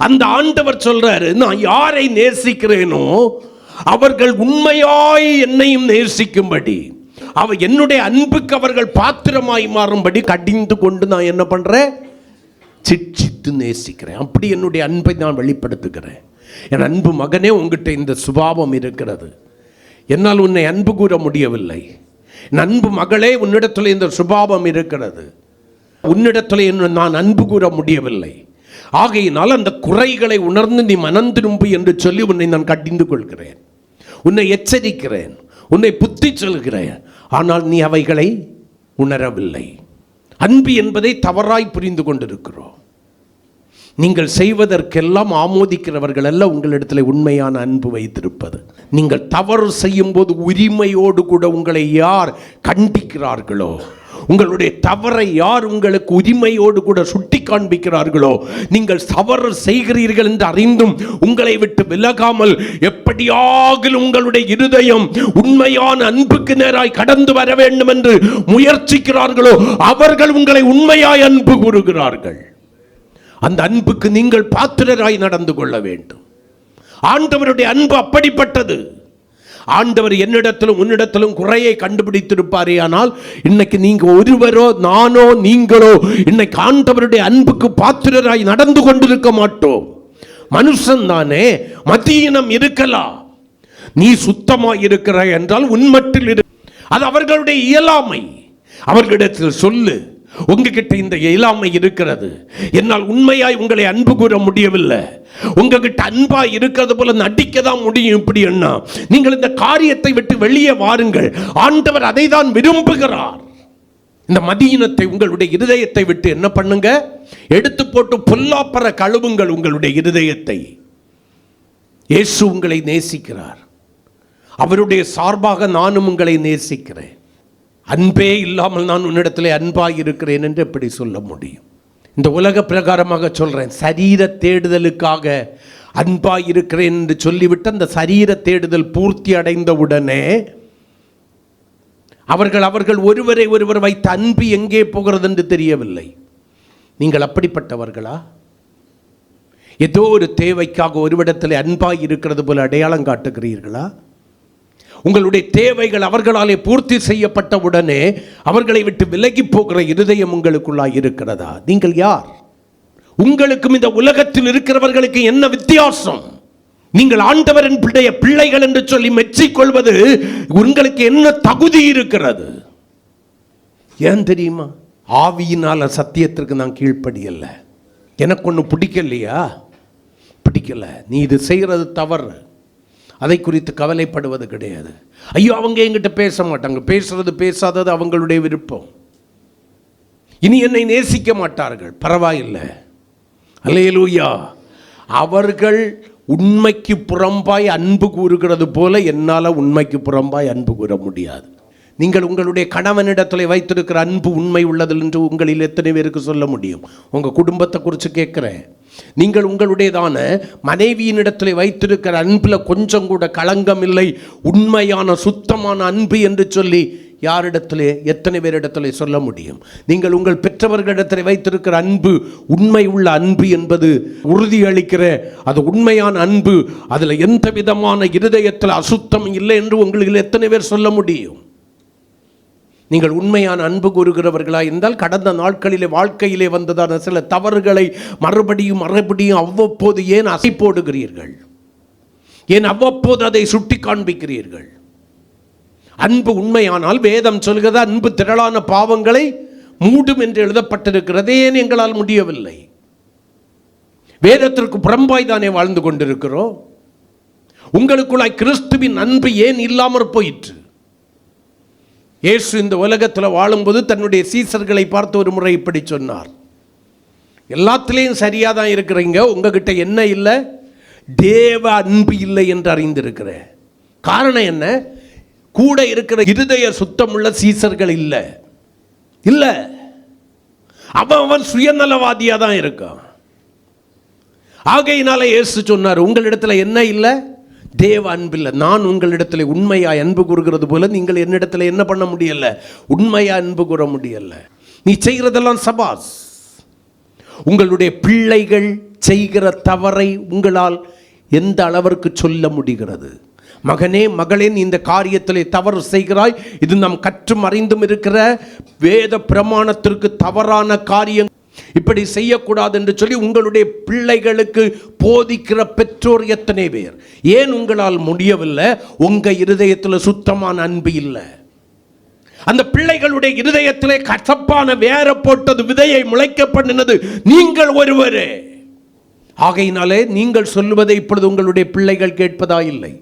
அந்த ஆண்டவர் சொல்றாரு, நான் யாரை நேசிக்கிறேனோ அவர்கள் உண்மையாய் என்னையும் நேசிக்கும்படி, என்னுடைய அன்புக்கு அவர்கள் பாத்திரமாய் மாறும்படி கடிந்து கொண்டு நான் என்ன பண்றேன்? சிட்சித்து நேசிக்கிறேன். அப்படி என்னுடைய அன்பை நான் வெளிப்படுத்துகிறேன். என் அன்பு மகனே, உங்ககிட்ட இந்த சுபாவம் இருக்கிறது. என்னால் உன்னை அன்பு கூற முடியவில்லை. என் அன்பு மகளே, உன்னிடத்தில் இந்த சுபாவம் இருக்கிறது. உன்னிடத்தில் நான் அன்பு கூற முடியவில்லை. ஆகையினால் அந்த குறைகளை உணர்ந்து நீ மனம் திரும்பு என்று சொல்லி உன்னை நான் கடிந்து கொள்கிறேன், உன்னை எச்சரிக்கிறேன், உன்னை புத்தி சொல்கிறேன். ஆனால் நீ அவைகளை உணரவில்லை. அன்பு என்பதை தவறாய் புரிந்து கொண்டிருக்கிறோம். நீங்கள் செய்வதற்கெல்லாம் ஆமோதிக்கிறவர்கள் அல்ல உங்களிடத்தில் உண்மையான அன்பு வைத்திருப்பது. நீங்கள் தவறு செய்யும் போது உரிமையோடு கூட உங்களை யார் கண்டிக்கிறார்களோ, உங்களுடைய தவறை யார் உங்களுக்கு உரிமையோடு கூட சுட்டி காண்பிக்கிறார்களோ, நீங்கள் தவறு செய்கிறீர்கள் என்று அறிந்தும் உங்களை விட்டு விலகாமல் எப்படியாக உங்களுடைய இருதயம் உண்மையான அன்புக்கு நேராய் கடந்து வர வேண்டும் என்று முயற்சிக்கிறார்களோ, அவர்கள் உங்களை உண்மையாய் அன்பு கூறுகிறார்கள். அந்த அன்புக்கு நீங்கள் பாத்திரராய் நடந்து கொள்ள வேண்டும். ஆண்டவருடைய அன்பு அப்படிப்பட்டது. ஆண்டவர் என்னிடத்திலும் உன்னிடத்திலும் குறையை கண்டுபிடித்திருப்பாரே, ஆனால் இன்னைக்கு நீங்க ஒருவரோ நானோ நீங்களோ இன்னைக்கு ஆண்டவருடைய அன்புக்கு பாத்திரராய் நடந்து கொண்டிருக்க மாட்டோம். மனுஷன் தானே, மதியினம் இருக்கலாம். நீ சுத்தமாய் இருக்கிறாய் என்றால் உன்மட்டில் இரு. அது அவர்களுடைய இயலாமை. அவர்களிடத்தில் சொல்லு, உங்ககிட்ட இந்த இயலாமை இருக்கிறது, என்னால் உண்மையாய் உங்களை அன்பு கூற முடியவில்லை, உங்ககிட்ட அன்பாய் இருக்கிறது போல நடிக்க தான் முடியும் இப்படி என்ன, நீங்கள் இந்த காரியத்தை விட்டு வெளியே வாருங்கள். ஆண்டவர் அதை தான் விரும்புகிறார். இந்த மதியினத்தை உங்களுடைய இருதயத்தை விட்டு என்ன பண்ணுங்க, எடுத்து போட்டு பொல்லாப்பற கழுவுங்கள் உங்களுடைய இருதயத்தை. இயேசு உங்களை நேசிக்கிறார். அவருடைய சார்பாக நானும் உங்களை நேசிக்கிறேன். அன்பே இல்லாமல் நான் உன்னிடத்திலே அன்பாய் இருக்கிறேன் என்று எப்படி சொல்ல முடியும்? இந்த உலக பிரகாரமாக சொல்றேன், சரீர தேடுதலுக்காக அன்பாய் இருக்கிறேன் என்று சொல்லிவிட்டு அந்த சரீர தேடுதல் பூர்த்தி அடைந்தவுடனே அவர்கள் ஒருவரை ஒருவர் வைத்த அன்பு எங்கே போகிறது என்று தெரியவில்லை. நீங்கள் அப்படிப்பட்டவர்களா? ஏதோ ஒரு தேவைக்காக ஒருவிடத்தில் அன்பாய் இருக்கிறது போல அடையாளம் காட்டுகிறீர்களா? உங்களுடைய தேவைகள் அவர்களாலே பூர்த்தி செய்யப்பட்ட உடனே அவர்களை விட்டு விலகி போகிற இருதயம் உங்களுக்குள்ளாய் இருக்கிறதா? நீங்கள் யார்? உங்களுக்கும் இந்த உலகத்தில் இருக்கிறவர்களுக்கு என்ன வித்தியாசம்? நீங்கள் ஆண்டவரின் பிள்ளைகள் என்று சொல்லி மெச்சிக்கொள்வது உங்களுக்கு என்ன தகுதி இருக்கிறது? ஏன் தெரியுமா? ஆவியினால சத்தியத்திற்கு நான் கீழ்ப்படியல்ல. எனக்கு ஒன்று பிடிக்கலையா? பிடிக்கல, நீ இது செய்கிறது தவறு, அதை குறித்து கவலைப்படுவது கிடையாது. ஐயோ அவங்க என்கிட்ட பேச மாட்டாங்க, பேசுறது பேசாதது அவங்களுடைய விருப்பம், இனி என்னை நேசிக்க மாட்டார்கள், பரவாயில்லை, அல்லேலூயா. அவர்கள் உண்மைக்கு புறம்பாய் அன்பு கூறுகிறது போல என்னால் உண்மைக்கு புறம்பாய் அன்பு கூற முடியாது. நீங்கள் உங்களுடைய கணவனிடத்தில் வைத்திருக்கிற அன்பு உண்மை உள்ளது என்று உங்களில் எத்தனை பேருக்கு சொல்ல முடியும்? உங்கள் குடும்பத்தை குறித்து கேட்குறேன். நீங்கள் உங்களுடையதான மனைவியினிடத்தில் வைத்திருக்கிற அன்பில் கொஞ்சம் கூட களங்கம் இல்லை, உண்மையான சுத்தமான அன்பு என்று சொல்லி யாரிடத்திலே எத்தனை பேரிடத்திலே சொல்ல முடியும்? நீங்கள் உங்கள் பெற்றவர்களிடத்தில் வைத்திருக்கிற அன்பு உண்மை உள்ள அன்பு என்பது உறுதியளிக்கிற அது உண்மையான அன்பு, அதில் எந்த விதமான இருதயத்தில் அசுத்தம் இல்லை என்று உங்களுக்கு எத்தனை பேர் சொல்ல முடியும்? நீங்கள் உண்மையான அன்பு கூறுகிறவர்களா இருந்தால் கடந்த நாட்களிலே வாழ்க்கையிலே வந்ததான சில தவறுகளை மறுபடியும் அவ்வப்போது ஏன் அசை போடுகிறீர்கள்? ஏன் அவ்வப்போது அதை சுட்டி காண்பிக்கிறீர்கள்? அன்பு உண்மையானால் வேதம் சொல்கிறது அன்பு திரளான பாவங்களை மூடும் என்று எழுதப்பட்டிருக்கிறது. ஏன் எங்களால் முடியவில்லை? வேதத்திற்கு புறம்பாய் தானே வாழ்ந்து கொண்டிருக்கிறோம். உங்களுக்குள்ளாய் கிறிஸ்துவின் அன்பு ஏன் இல்லாமற் போயிற்று? இயேசு இந்த உலகத்தில் வாழும்போது தன்னுடைய சீசர்களை பார்த்து ஒரு முறை இப்படி சொன்னார், எல்லாத்திலையும் சரியாக தான் இருக்கிறீங்க, உங்ககிட்ட என்ன இல்லை? தேவ அன்பு இல்லை என்று அறிந்திருக்கிறேன். காரணம் என்ன? கூட இருக்கிற இருதய சுத்தமுள்ள சீசர்கள் இல்லை. இல்லை, அவன் சுயநலவாதியாக தான் இருக்கான். ஆகையினால இயேசு சொன்னார், உங்களிடத்தில் என்ன இல்லை? தேவ அன்பில்லை. நான் உங்களிடத்தில் உண்மையாக அன்பு கூறுகிறது போல நீங்கள் என்னிடத்தில் என்ன பண்ண முடியல? உண்மையாக அன்பு கூற முடியல. நீ செய்கிறதெல்லாம் சபாஸ். உங்களுடைய பிள்ளைகள் செய்கிற தவறை உங்களால் எந்த அளவிற்கு சொல்ல முடிகிறது? மகனே மகளே, இந்த காரியத்திலே தவறு செய்கிறாய், இது நாம் கற்றும் அறிந்தும் இருக்கிற வேத பிரமாணத்திற்கு தவறான காரியம், இப்படி செய்யக்கூடாது என்று சொல்லி உங்களுடைய பிள்ளைகளுக்கு போதிக்கிற பெற்றோர் எத்தனை பேர்? ஏன் உங்களால் முடியவில்லை? உங்க இருதயத்தில் சுத்தமான அன்பு இல்லை. அந்த பிள்ளைகளுடைய இருதயத்திலே கசப்பான வேற போட்டது, விதையை முளைக்க பண்ணினது நீங்கள் ஒருவரே. ஆகையினாலே நீங்கள் சொல்லுவதை இப்பொழுது உங்களுடைய பிள்ளைகள் கேட்பதா இல்லை.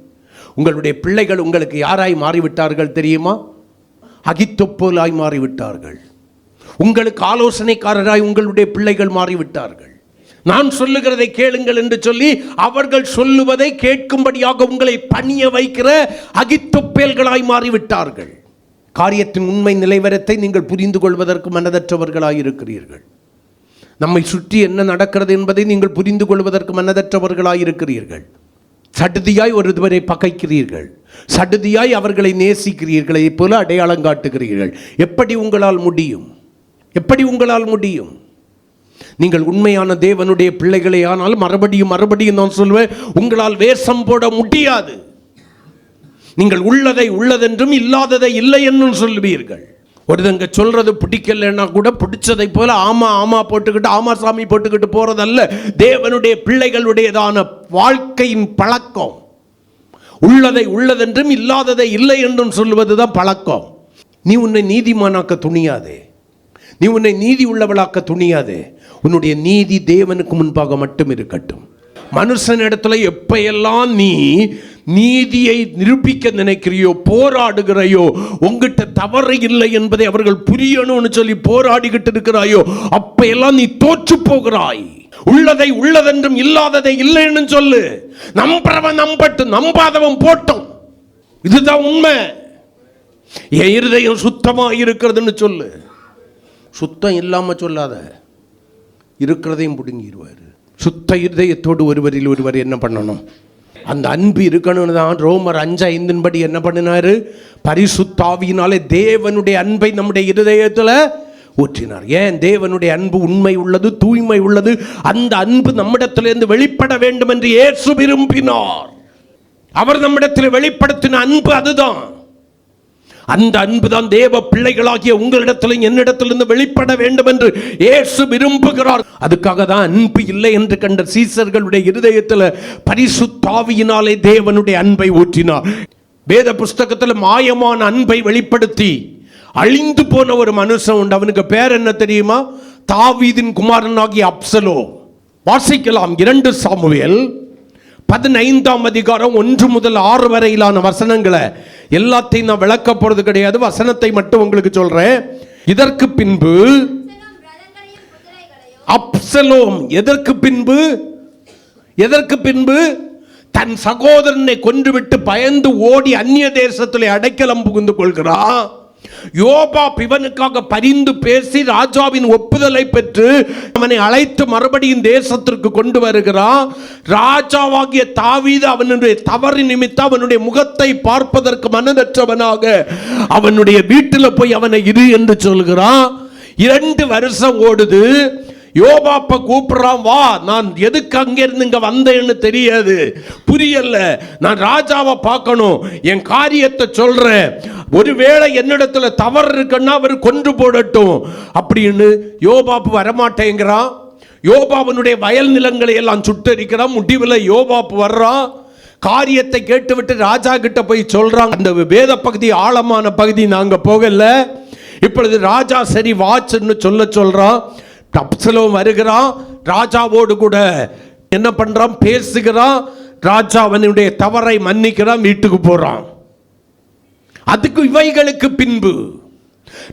உங்களுடைய பிள்ளைகள் உங்களுக்கு யாராய் மாறிவிட்டார்கள் தெரியுமா? அகித்தொப்போலாய் மாறிவிட்டார்கள். உங்களுக்கு ஆலோசனைக்காரராய் உங்களுடைய பிள்ளைகள் மாறிவிட்டார்கள். நான் சொல்லுகிறதை கேளுங்கள் என்று சொல்லி அவர்கள் சொல்லுவதை கேட்கும்படியாக உங்களை பணிய வைக்கிற அகித்தொப்பேல்களாய் மாறிவிட்டார்கள். காரியத்தின் உண்மை நிலைவரத்தை நீங்கள் புரிந்து கொள்வதற்கு மனதற்றவர்களாய் இருக்கிறீர்கள். நம்மை சுற்றி என்ன நடக்கிறது என்பதை நீங்கள் புரிந்து கொள்வதற்கு மனதற்றவர்களாய் இருக்கிறீர்கள். சடுதியாய் ஒருவரை பகைக்கிறீர்கள், சடுதியாய் அவர்களை நேசிக்கிறீர்களை போல அடையாளம் காட்டுகிறீர்கள். எப்படி உங்களால் முடியும்? எப்படி உங்களால் முடியும்? நீங்கள் உண்மையான தேவனுடைய பிள்ளைகளே ஆனால் மறுபடியும் நான் சொல்வேன், உங்களால் வேஷம் போட முடியாது. நீங்கள் உள்ளதை உள்ளதென்றும் இல்லாததை இல்லை என்றும் சொல்வீர்கள். ஒருத்தங்க சொல்றது பிடிக்கலன்னா கூட பிடிச்சதை போல ஆமா போட்டுக்கிட்டு ஆமா சாமி போட்டுக்கிட்டு போறதல்ல தேவனுடைய பிள்ளைகளுடையதான வாழ்க்கையின் பழக்கம். உள்ளதை உள்ளதென்றும் இல்லாததை இல்லை என்றும் சொல்வதுதான் பழக்கம். நீ உன்னை நீதிமானாக்க துணியாதே. நீ உன்னை நீதி உள்ளவளாக்க துணியாதே. உன்னுடைய நீதி தேவனுக்கு முன்பாக மட்டும் இருக்கட்டும். மனுஷனிடத்துல எப்பெல்லாம் நீ நீதியை நிரூபிக்க நினைக்கிறியோ, போராடுகிறாயோ, உங்ககிட்ட தவறு இல்லை என்பதை அவர்கள் புரியணும்னு சொல்லி போராடிக்கிட்டு இருக்கிறாயோ, அப்ப எல்லாம் நீ தோற்று போகிறாய். உள்ளதை உள்ளதென்றும் இல்லாததை இல்லைன்னு சொல்லு. நம்புறவன் நம்பட்டும், நம்பாதவன் போட்டும். இதுதான் உண்மை. என் இருதயம் சுத்தமா இருக்கிறதுன்னு சொல்லு. சுத்தம் இல்லாம சொல்லாத, இருக்கிறதையும் பிடுங்கிடுவாரு. சுத்த இருதயத்தோடு ஒருவரில் ஒருவர் என்ன பண்ணணும்? அந்த அன்பு இருக்கணும்னு தான் ரோமர் 5:5 என்ன பண்ணினாரு? பரிசுத்த ஆவியினாலே தேவனுடைய அன்பை நம்முடைய இருதயத்தில் ஊற்றினார். ஏன்? தேவனுடைய அன்பு உண்மை உள்ளது, தூய்மை உள்ளது. அந்த அன்பு நம்மிடத்திலிருந்து வெளிப்பட வேண்டும் என்று இயேசு விரும்பினார். அவர் நம்மிடத்தில் வெளிப்படுத்தின அன்பு அதுதான். அந்த அன்பு தான் தேவ பிள்ளைகளாகிய உங்களிடத்திலும் என்னிடத்திலிருந்து வெளிப்பட வேண்டும் என்று இயேசு விரும்புகிறார். அதுக்காக தான் அன்பு இல்லை என்று கண்ட சீசர்களுடைய இருதயத்தில் பரிசுத்த ஆவியினாலே தேவனுடைய அன்பை ஊற்றினார். வேத புஸ்தகத்தில் மாயமான அன்பை வெளிப்படுத்தி அழிந்து போன ஒரு மனுஷன் உண்டு. அவனுக்கு பேர் என்ன தெரியுமா? தாவீதின் குமாரனாகிய அப்சலோம். வாசிக்கலாம் 2 சாமுவேல் 15 1 முதல் 6 வரையிலான வசனங்களை எல்லாத்தையும் நான் விளக்க போறது கிடையாது, வசனத்தை மட்டும் உங்களுக்கு சொல்றேன். இதற்கு பின்பு அப்சலோம் எதற்கு பின்பு தன் சகோதரனை கொன்றுவிட்டு பயந்து ஓடி அந்நிய தேசத்திலே அடைக்கலம் புகுந்து கொள்கிறான். யோபாப் இவனுக்காக பரிந்து பேசி ராஜாவின் ஒப்புதலை பெற்று அவனை அழைத்து மறுபடியும் தேசத்திற்கு கொண்டு வருகிறான். ராஜாவாகிய தாவீது அவனுடைய தவறு நிமித்தம் அவனுடைய முகத்தை பார்ப்பதற்கு மனதற்றவனாக அவனுடைய வீட்டில் போய் அவனை இரு என்று சொல்கிறான். 2 வருஷம் ஓடுது. யோபாப்ப கூப்பிடுறான், வா, நான் எதுக்கு அங்கிருந்து இங்க வந்தேன்னு தெரியாது, புரியல, நான் ராஜாவை பார்க்கணும், என் காரியத்தை சொல்றேன், ஒருவேளை என்னிடத்துல தவறு இருக்குன்னா அவர் கொன்று போடட்டும் அப்படின்னு. யோபாப்பு வரமாட்டேங்கிறான். யோபாவனுடைய வயல் நிலங்களை எல்லாம் சுட்டரிக்கிறான். முடிவில் யோபாப்பு வர்றான். காரியத்தை கேட்டுவிட்டு ராஜா கிட்ட போய் சொல்றாங்க. அந்த வேத பகுதி ஆழமான பகுதி, நாங்க போகல. இப்பொழுது ராஜா சரி வாச்சுன்னு சொல்றான். அப்சலோம் வருகிறான். ராஜாவோடு கூட என்ன பண்றான்? பேசுகிறான். ராஜா அவனுடைய தவறை மன்னிக்கிறான், வீட்டுக்கு போறான். அதுக்கு இவைகளுக்கு பின்பு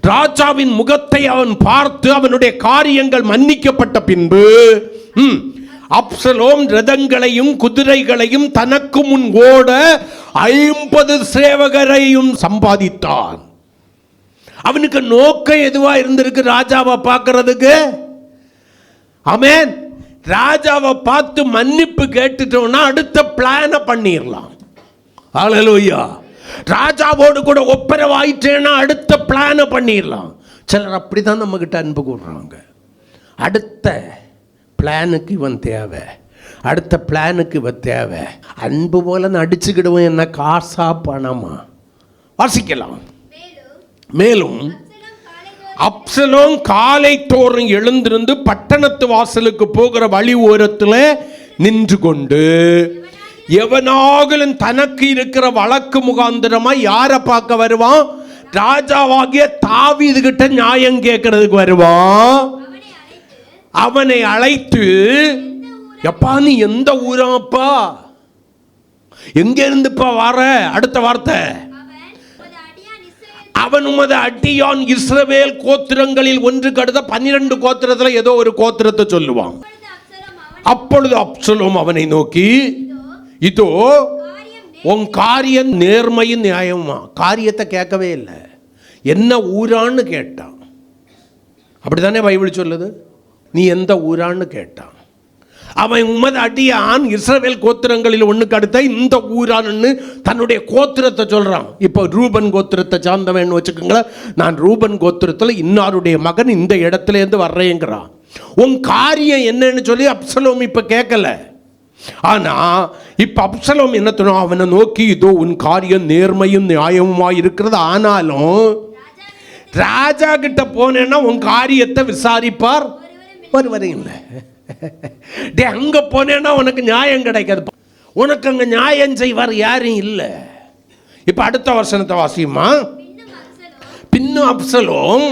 ராஜாவின் முகத்தை அவன் பார்த்து அவனுடைய காரியங்கள் மன்னிக்கப்பட்ட பின்பு அப்சலோம் ரதங்களையும் குதிரைகளையும் தனக்கு முன் ஓட 50 சேவகரையும் சம்பாதித்தான். அவனுக்கு நோக்கம் எதுவா இருந்திருக்கு? ராஜாவை பார்க்கிறதுக்கு. ஆமென். ராஜாவை பார்த்து மன்னிப்பு கேட்டுட்டோம்னா அடுத்த பிளான பண்ணிடலாம். ஹல்லேலூயா. ராஜாவோடு கூட ஒப்பரவாயிட்டேன்னா அடுத்த பிளான பண்ணிடலாம். சிலர் அப்படிதான் நம்ம கிட்ட அன்பு கூடுறாங்க. அடுத்த பிளானுக்கு இவன் தேவை, அடுத்த பிளானுக்கு இவன் தேவை. அன்பு போல நடிச்சுக்கிடுவோம். என்ன காசா பணமா? வாசிக்கலாம். மேலும் அப்சலோம் காலை தோறும் எழுந்திருந்து பட்டணத்து வாசலுக்கு போகிற வழி ஓரத்தில் நின்று கொண்டு எவனாகலும் தனக்கு இருக்கிற வழக்கு முகாந்திரமா யாரை பார்க்க வருவான்? ராஜாவாகிய தாவீது கிட்ட நியாயம் கேட்கறதுக்கு வருவான். அவனை அழைத்து, எப்பா நீ எந்த ஊராப்பா, எங்க இருந்துப்பா வர? அடுத்த வார்த்தை, அவன் உமது அடியான் இஸ்ரவேல் கோத்திரங்களில் ஒன்று கடுத்த 12 கோத்திரத்தில் ஏதோ ஒரு கோத்திரத்தை சொல்லுவான். அப்பொழுது அப்சலோம் அவனை நோக்கி, இதோ உன் காரியம் நேர்மையும் நியாயமா. காரியத்தை கேட்கவே இல்லை, என்ன ஊரான்னு கேட்டான். அப்படித்தானே பைபிள் சொல்லுது. நீ எந்த ஊரான்னு கேட்டான். அவன் உமது அடியான் இஸ்ரவேல் கோத்திரங்களில் ஒன்றுக்கு அடுத்த இந்த ஊரான்னு தன்னுடைய கோத்திரத்தை சொல்றான். இப்போ ரூபன் கோத்திரத்தை சார்ந்தவன் வச்சுக்கோங்களேன். நான் ரூபன் கோத்திரத்தில் இன்னாருடைய மகன் இந்த இடத்துல இருந்து வர்றேங்கிறான். உன் காரியம் என்னன்னு சொல்லி அப்சலோம் இப்ப கேட்கல. ஆனா இப்ப அப்சலோம் என்ன சொன்னான்? அவனை நோக்கி, இதோ உன் காரியம் நேர்மையும் நியாயமுமா இருக்கிறது, ஆனாலும் ராஜா கிட்ட போனேன்னா உன் காரியத்தை விசாரிப்பார் ஒருவரையும் இல்லை. அங்க போனேன்னா உனக்கு நியாயம் கிடைக்காது, உனக்கு அங்க நியாயம் செய்வார் யாரும் இல்லை. இப்ப அடுத்த வசனத்தை வாசியுமா. பின்னும் அப்சலோம்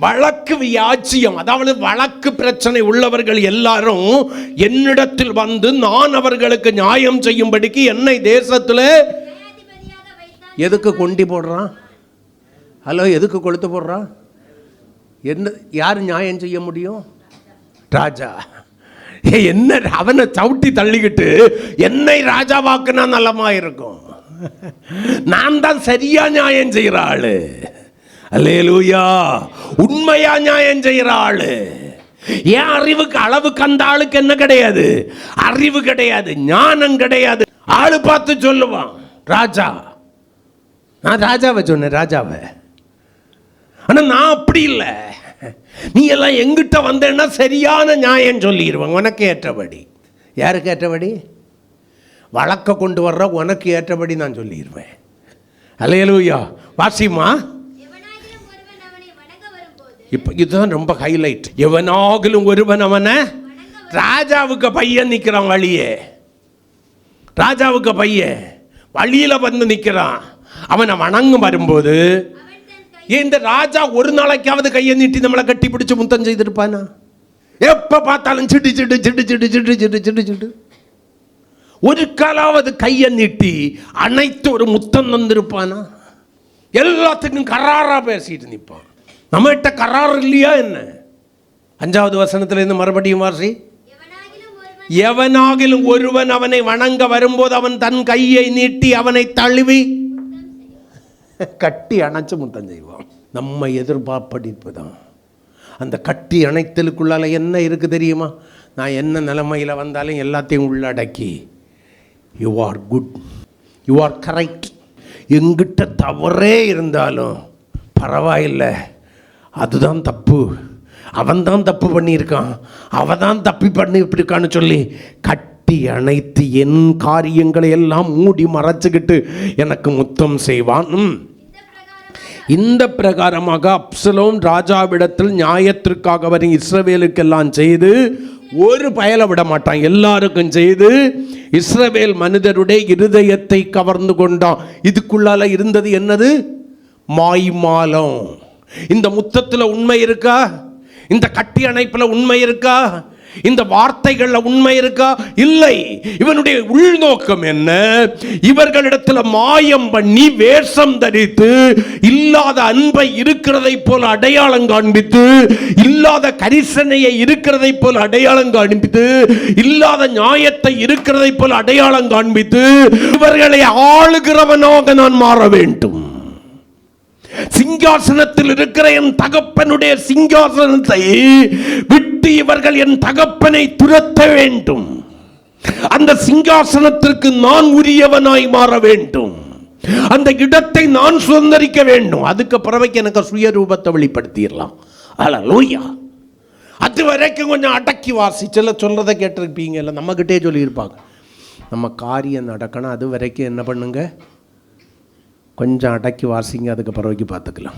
வழக்கு வியாஜ்யம், அதாவது வழக்கு பிரச்சனை உள்ளவர்கள் எல்லாரும் என்னிடத்தில் வந்து நான் அவர்களுக்கு நியாயம் செய்யும்படிக்கு என்னை தேசத்தில் எதுக்கு கொண்டு போடுறான்? ஹலோ, எதுக்கு கொளுத்து போடுறான்? என்ன, யார் நியாயம் செய்ய முடியும்? ராஜா. என்ன, அவனை சவுட்டி தள்ளிக்கிட்டு என்னை ராஜாவாக்குனா நல்லமா இருக்கும். நான் தான் சரியா நியாயம் செய்கிற ஆளு. அல்லேலூயா. உண்மையா நியாயம் செய்கிற ஆளு. ஏன் அறிவுக்கு அளவுக்கு அந்த ஆளுக்கு என்ன கிடையாது? அறிவு கிடையாது, ஞானம் கிடையாது. ஆளு பார்த்து சொல்லுவான் ராஜா. நான் ராஜாவை சொன்னேன், ராஜாவை. ஆனா நான் அப்படி இல்லை. நீ எல்லாம் எங்கிட்ட வந்தேன்னா சரியான நியாயம் சொல்லிடுவாங்க, உனக்கு ஏற்றபடி. யாருக்கு ஏற்றபடி? வழக்க கொண்டு வர்ற உனக்கு ஏற்றபடி நான் சொல்லிடுவேன். அல்லேலூயா. வாசிமா. இப்போ இதுதான் ரொம்ப ஹைலைட். எவனாகிலும் ஒருவன் அவனை, ராஜாவுக்கு பையன் நிற்கிறான் வழியே, ராஜாவுக்கு பையன் வழியில் வந்து நிற்கிறான். அவனை வணங்கும் வரும்போது இந்த ராஜா ஒரு நாளைக்காவது கையை நீட்டி நம்மளை கட்டி பிடிச்சு முத்தம் செய்திருப்பானா? எப்ப பார்த்தாலும் சிட்டு சிட்டு சிட்டு சிட்டு சிட்டு சிட்டு சிட்டு சிட்டு. ஒரு காலாவது கையை நீட்டி அனைத்து ஒரு முத்தம் தந்திருப்பானா? எல்லாத்துக்கும் கராரா பேசிட்டு நிற்பான். நம்மகிட்ட கரார் இல்லையா என்ன? 5வது வசனத்துல இருந்து மறுபடியும் வாசி. எவனாகிலும் ஒருவன் அவனை வணங்க வரும்போது அவன் தன் கையை நீட்டி அவனை தழுவி கட்டி அணைச்சு முத்தம் செய்வான். நம்ம எதிர்பார்ப்படிப்பு தான். அந்த கட்டி அணைத்தலுக்குள்ளால என்ன இருக்கு தெரியுமா? நான் என்ன நிலைமையில் வந்தாலும் எல்லாத்தையும் உள்ளடக்கி, you are good, you are correct. எங்கிட்ட தவறே இருந்தாலும் பரவாயில்லை, அதுதான் தப்பு, அவன் தான் தப்பு பண்ணியிருக்கான், அவன் தான் தப்பி பண்ணியிருக்கான்னு சொல்லி கட்டி அணைத்து என் காரியங்களை எல்லாம் மூடி மறைச்சுக்கிட்டு எனக்கு முத்தம் செய்வான். இந்த பிரகாரமாக அப்சலோம் ராஜாவிடத்தில் நியாயத்திற்காக வரும் இஸ்ரவேலுக்கெல்லாம் செய்து ஒரு பயலை விட மாட்டான், எல்லாருக்கும் செய்து இஸ்ரவேல் மனிதருடைய இருதயத்தை கவர்ந்து கொண்டான். இதுக்குள்ளால இருந்தது என்னது? மாய்மாலம். இந்த முத்தத்தில் உண்மை இருக்கா? இந்த கட்டி அணைப்பில் உண்மை இருக்கா? இந்த வார்த்தைகள்ல உண்மை இருக்கா? இல்லை. இவனுடைய உள்நோக்கம் என்ன? இவர்களிடத்தில் மாயம் பண்ணி வேஷம் தரித்து இல்லாத அன்பை இருக்கிறதை போல அடையாளம் காண்பித்து, இல்லாத கரிசனையை இருக்கிறதை போல அடையாளம் காண்பித்து, இல்லாத நியாயத்தை இருக்கிறதை போல அடையாளம் காண்பித்து இவர்களை ஆளுகிறவனாக நான் மாற வேண்டும். சிங்காசனத்தில் இருக்கிற என் தகப்பனுடைய சிங்காசனத்தை விட்டு இவர்கள் என் தகப்பனை துரத்த வேண்டும். அந்த சிங்காசனத்திற்கு நான் உரியவனாய் மாற வேண்டும். அந்த இடத்தை நான் சுதந்திரிக்க வேண்டும். அதுக்கு பிறகு எனக்கு சுயரூபத்தை வெளிப்படுத்திடலாம். அல்லேலூயா. அது வரைக்கும் கொஞ்சம் அடக்கி வாசிச்சல சொல்றதை கேட்டிருப்பீங்க, இல்லை நம்ம கிட்டே சொல்லியிருப்பாங்க. நம்ம காரியம் நடக்கணும், அது வரைக்கும் என்ன பண்ணுங்க, கொஞ்சம் அடக்கி வாசிங்க, அதுக்கு பிறகு பார்த்துக்கலாம்.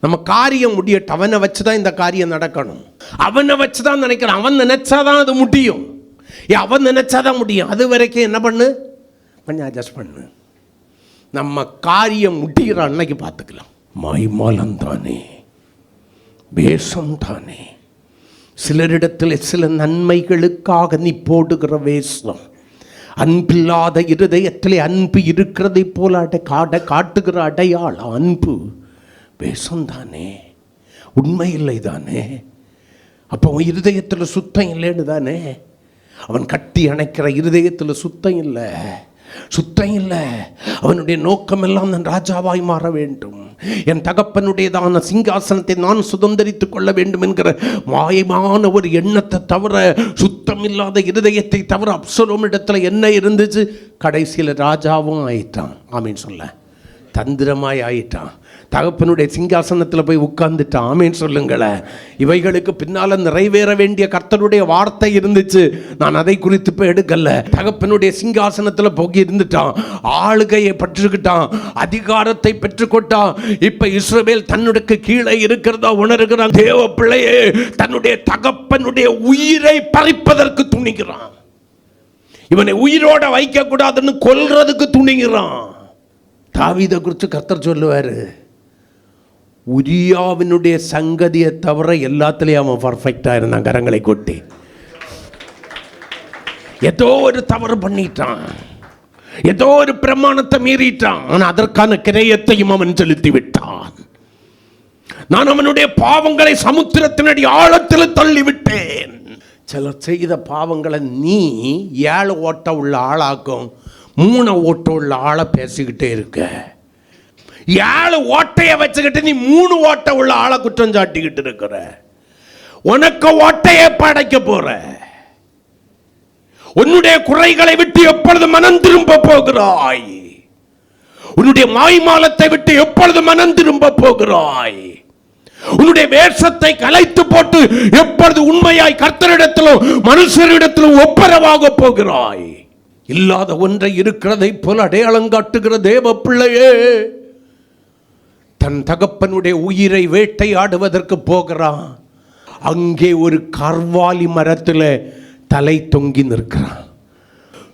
நம்ம காரியம் முடியட்டும். அவனை வச்சு தான் இந்த காரியம் நடக்கணும். அவனை வச்சு தான் நினைக்கிறான். அவன் நினைச்சாதான் அது முடியும். அவன் நினைச்சாதான் முடியும். அது வரைக்கும் என்ன பண்ணு, கொஞ்சம் அட்ஜஸ்ட் பண்ணு. நம்ம காரியம் முடிகிற அன்னைக்கு பார்த்துக்கலாம். மாய்மாலம் தானே, வேஷம் தானே. சிலரிடத்தில் சில நன்மைகளுக்காக நீ போடுகிற வேஷம், அன்பில்லாத இருதயத்திலே அன்பு இருக்கிறதை போல காட்டுகிற அடையாளம் அன்பு, வேஷம்தானே, உண்மை இல்லை தானே. அப்போ அவன் இருதயத்தில் சுத்தம் இல்லைன்னு தானே. அவன் கட்டி அணைக்கிற இருதயத்தில் சுத்தம் இல்லை, சுத்தம் இல்லை. அவனுடைய நோக்கம் எல்லாம் நான் ராஜாவாய் மாற வேண்டும், என் தகப்பனுடையதான சிங்காசனத்தை நான் சுதந்திரித்துக் கொள்ள வேண்டும் என்கிற மாயமான ஒரு எண்ணத்தை தவிர, சுத்தம் இல்லாத இருதயத்தை தவிர அப்சலோம் இடத்துல என்ன இருந்துச்சு? கடைசியில் ராஜாவும் ஆயிட்டான். ஆமீன் சொல்ல. தந்திரமாய் ஆயிட்டான். தகப்பனுடைய சிங்காசனத்தில் போய் உட்கார்ந்துட்டான். ஆமீன் சொல்லுங்களேன். இவைகளுக்கு பின்னால நிறைவேற வேண்டிய கர்த்தருடைய வார்த்தை இருந்துச்சு. நான் அதை குறித்து போய் எடுக்கல. தகப்பனுடைய சிங்காசனத்தில் போய் இருந்துட்டான், ஆளுகையை பெற்றுக்கிட்டான், அதிகாரத்தை பெற்றுக்கொண்டான். இப்ப இஸ்ரவேல் தன்னுடைய கீழே இருக்கிறதா உணர்கிறான். தேவ பிள்ளையே தன்னுடைய தகப்பனுடைய உயிரை பறிப்பதற்கு துணிகிறான். இவனை உயிரோட வைக்க கூடாதுன்னு கொல்றதுக்கு துணிகிறான். தாவீதை குறித்து கர்த்தர் சொல்லுவாரு, உரியாவினுடைய சங்கதியை தவிர எல்லாத்துலேயும் அவன் பர்ஃபெக்டாக இருந்தான். கரங்களை கொட்டி. ஏதோ ஒரு தவறு பண்ணிட்டான், ஏதோ ஒரு பிரமாணத்தை மீறிட்டான். ஆனால் அதற்கான கிரயத்தையும் அவன் செலுத்தி விட்டான். நான் அவனுடைய பாவங்களை சமுத்திரத்தினடி ஆழத்தில் தள்ளிவிட்டேன். சிலர் செய்த பாவங்களை நீ 7 ஓட்ட உள்ள ஆளாக்கும் 3 ஓட்ட உள்ள ஆளை பேசிக்கிட்டே இருக்க. 7 ஓட்டைய வச்சுக்கிட்டு நீ 3 ஓட்ட உள்ள ஆளை குற்றம் சாட்டிக்கிட்டு இருக்கிற. உனக்கு ஓட்டையை படைக்க போற. உன்னுடைய குறைகளை விட்டு எப்பொழுது மனம் திரும்ப போகிறாய்? உன்னுடைய மாய்மாலத்தை விட்டு எப்பொழுது மனம் திரும்ப போகிறாய்? உன்னுடைய வேஷத்தை கலைத்து போட்டு எப்பொழுது உண்மையாய் கர்த்தரிடத்திலும் மனுஷரிடத்திலும் ஒப்பரவாக போகிறாய்? இல்லாத ஒன்றை இருக்கிறதை போல அடையாளம் காட்டுகிற தேவ பிள்ளையே, தன் தகப்பனுடைய உயிரை வேட்டையாடுவதற்கு போகிறான். அங்கே ஒரு கர்வாலி மரத்தில் தலை தொங்கி நிற்கிறான்.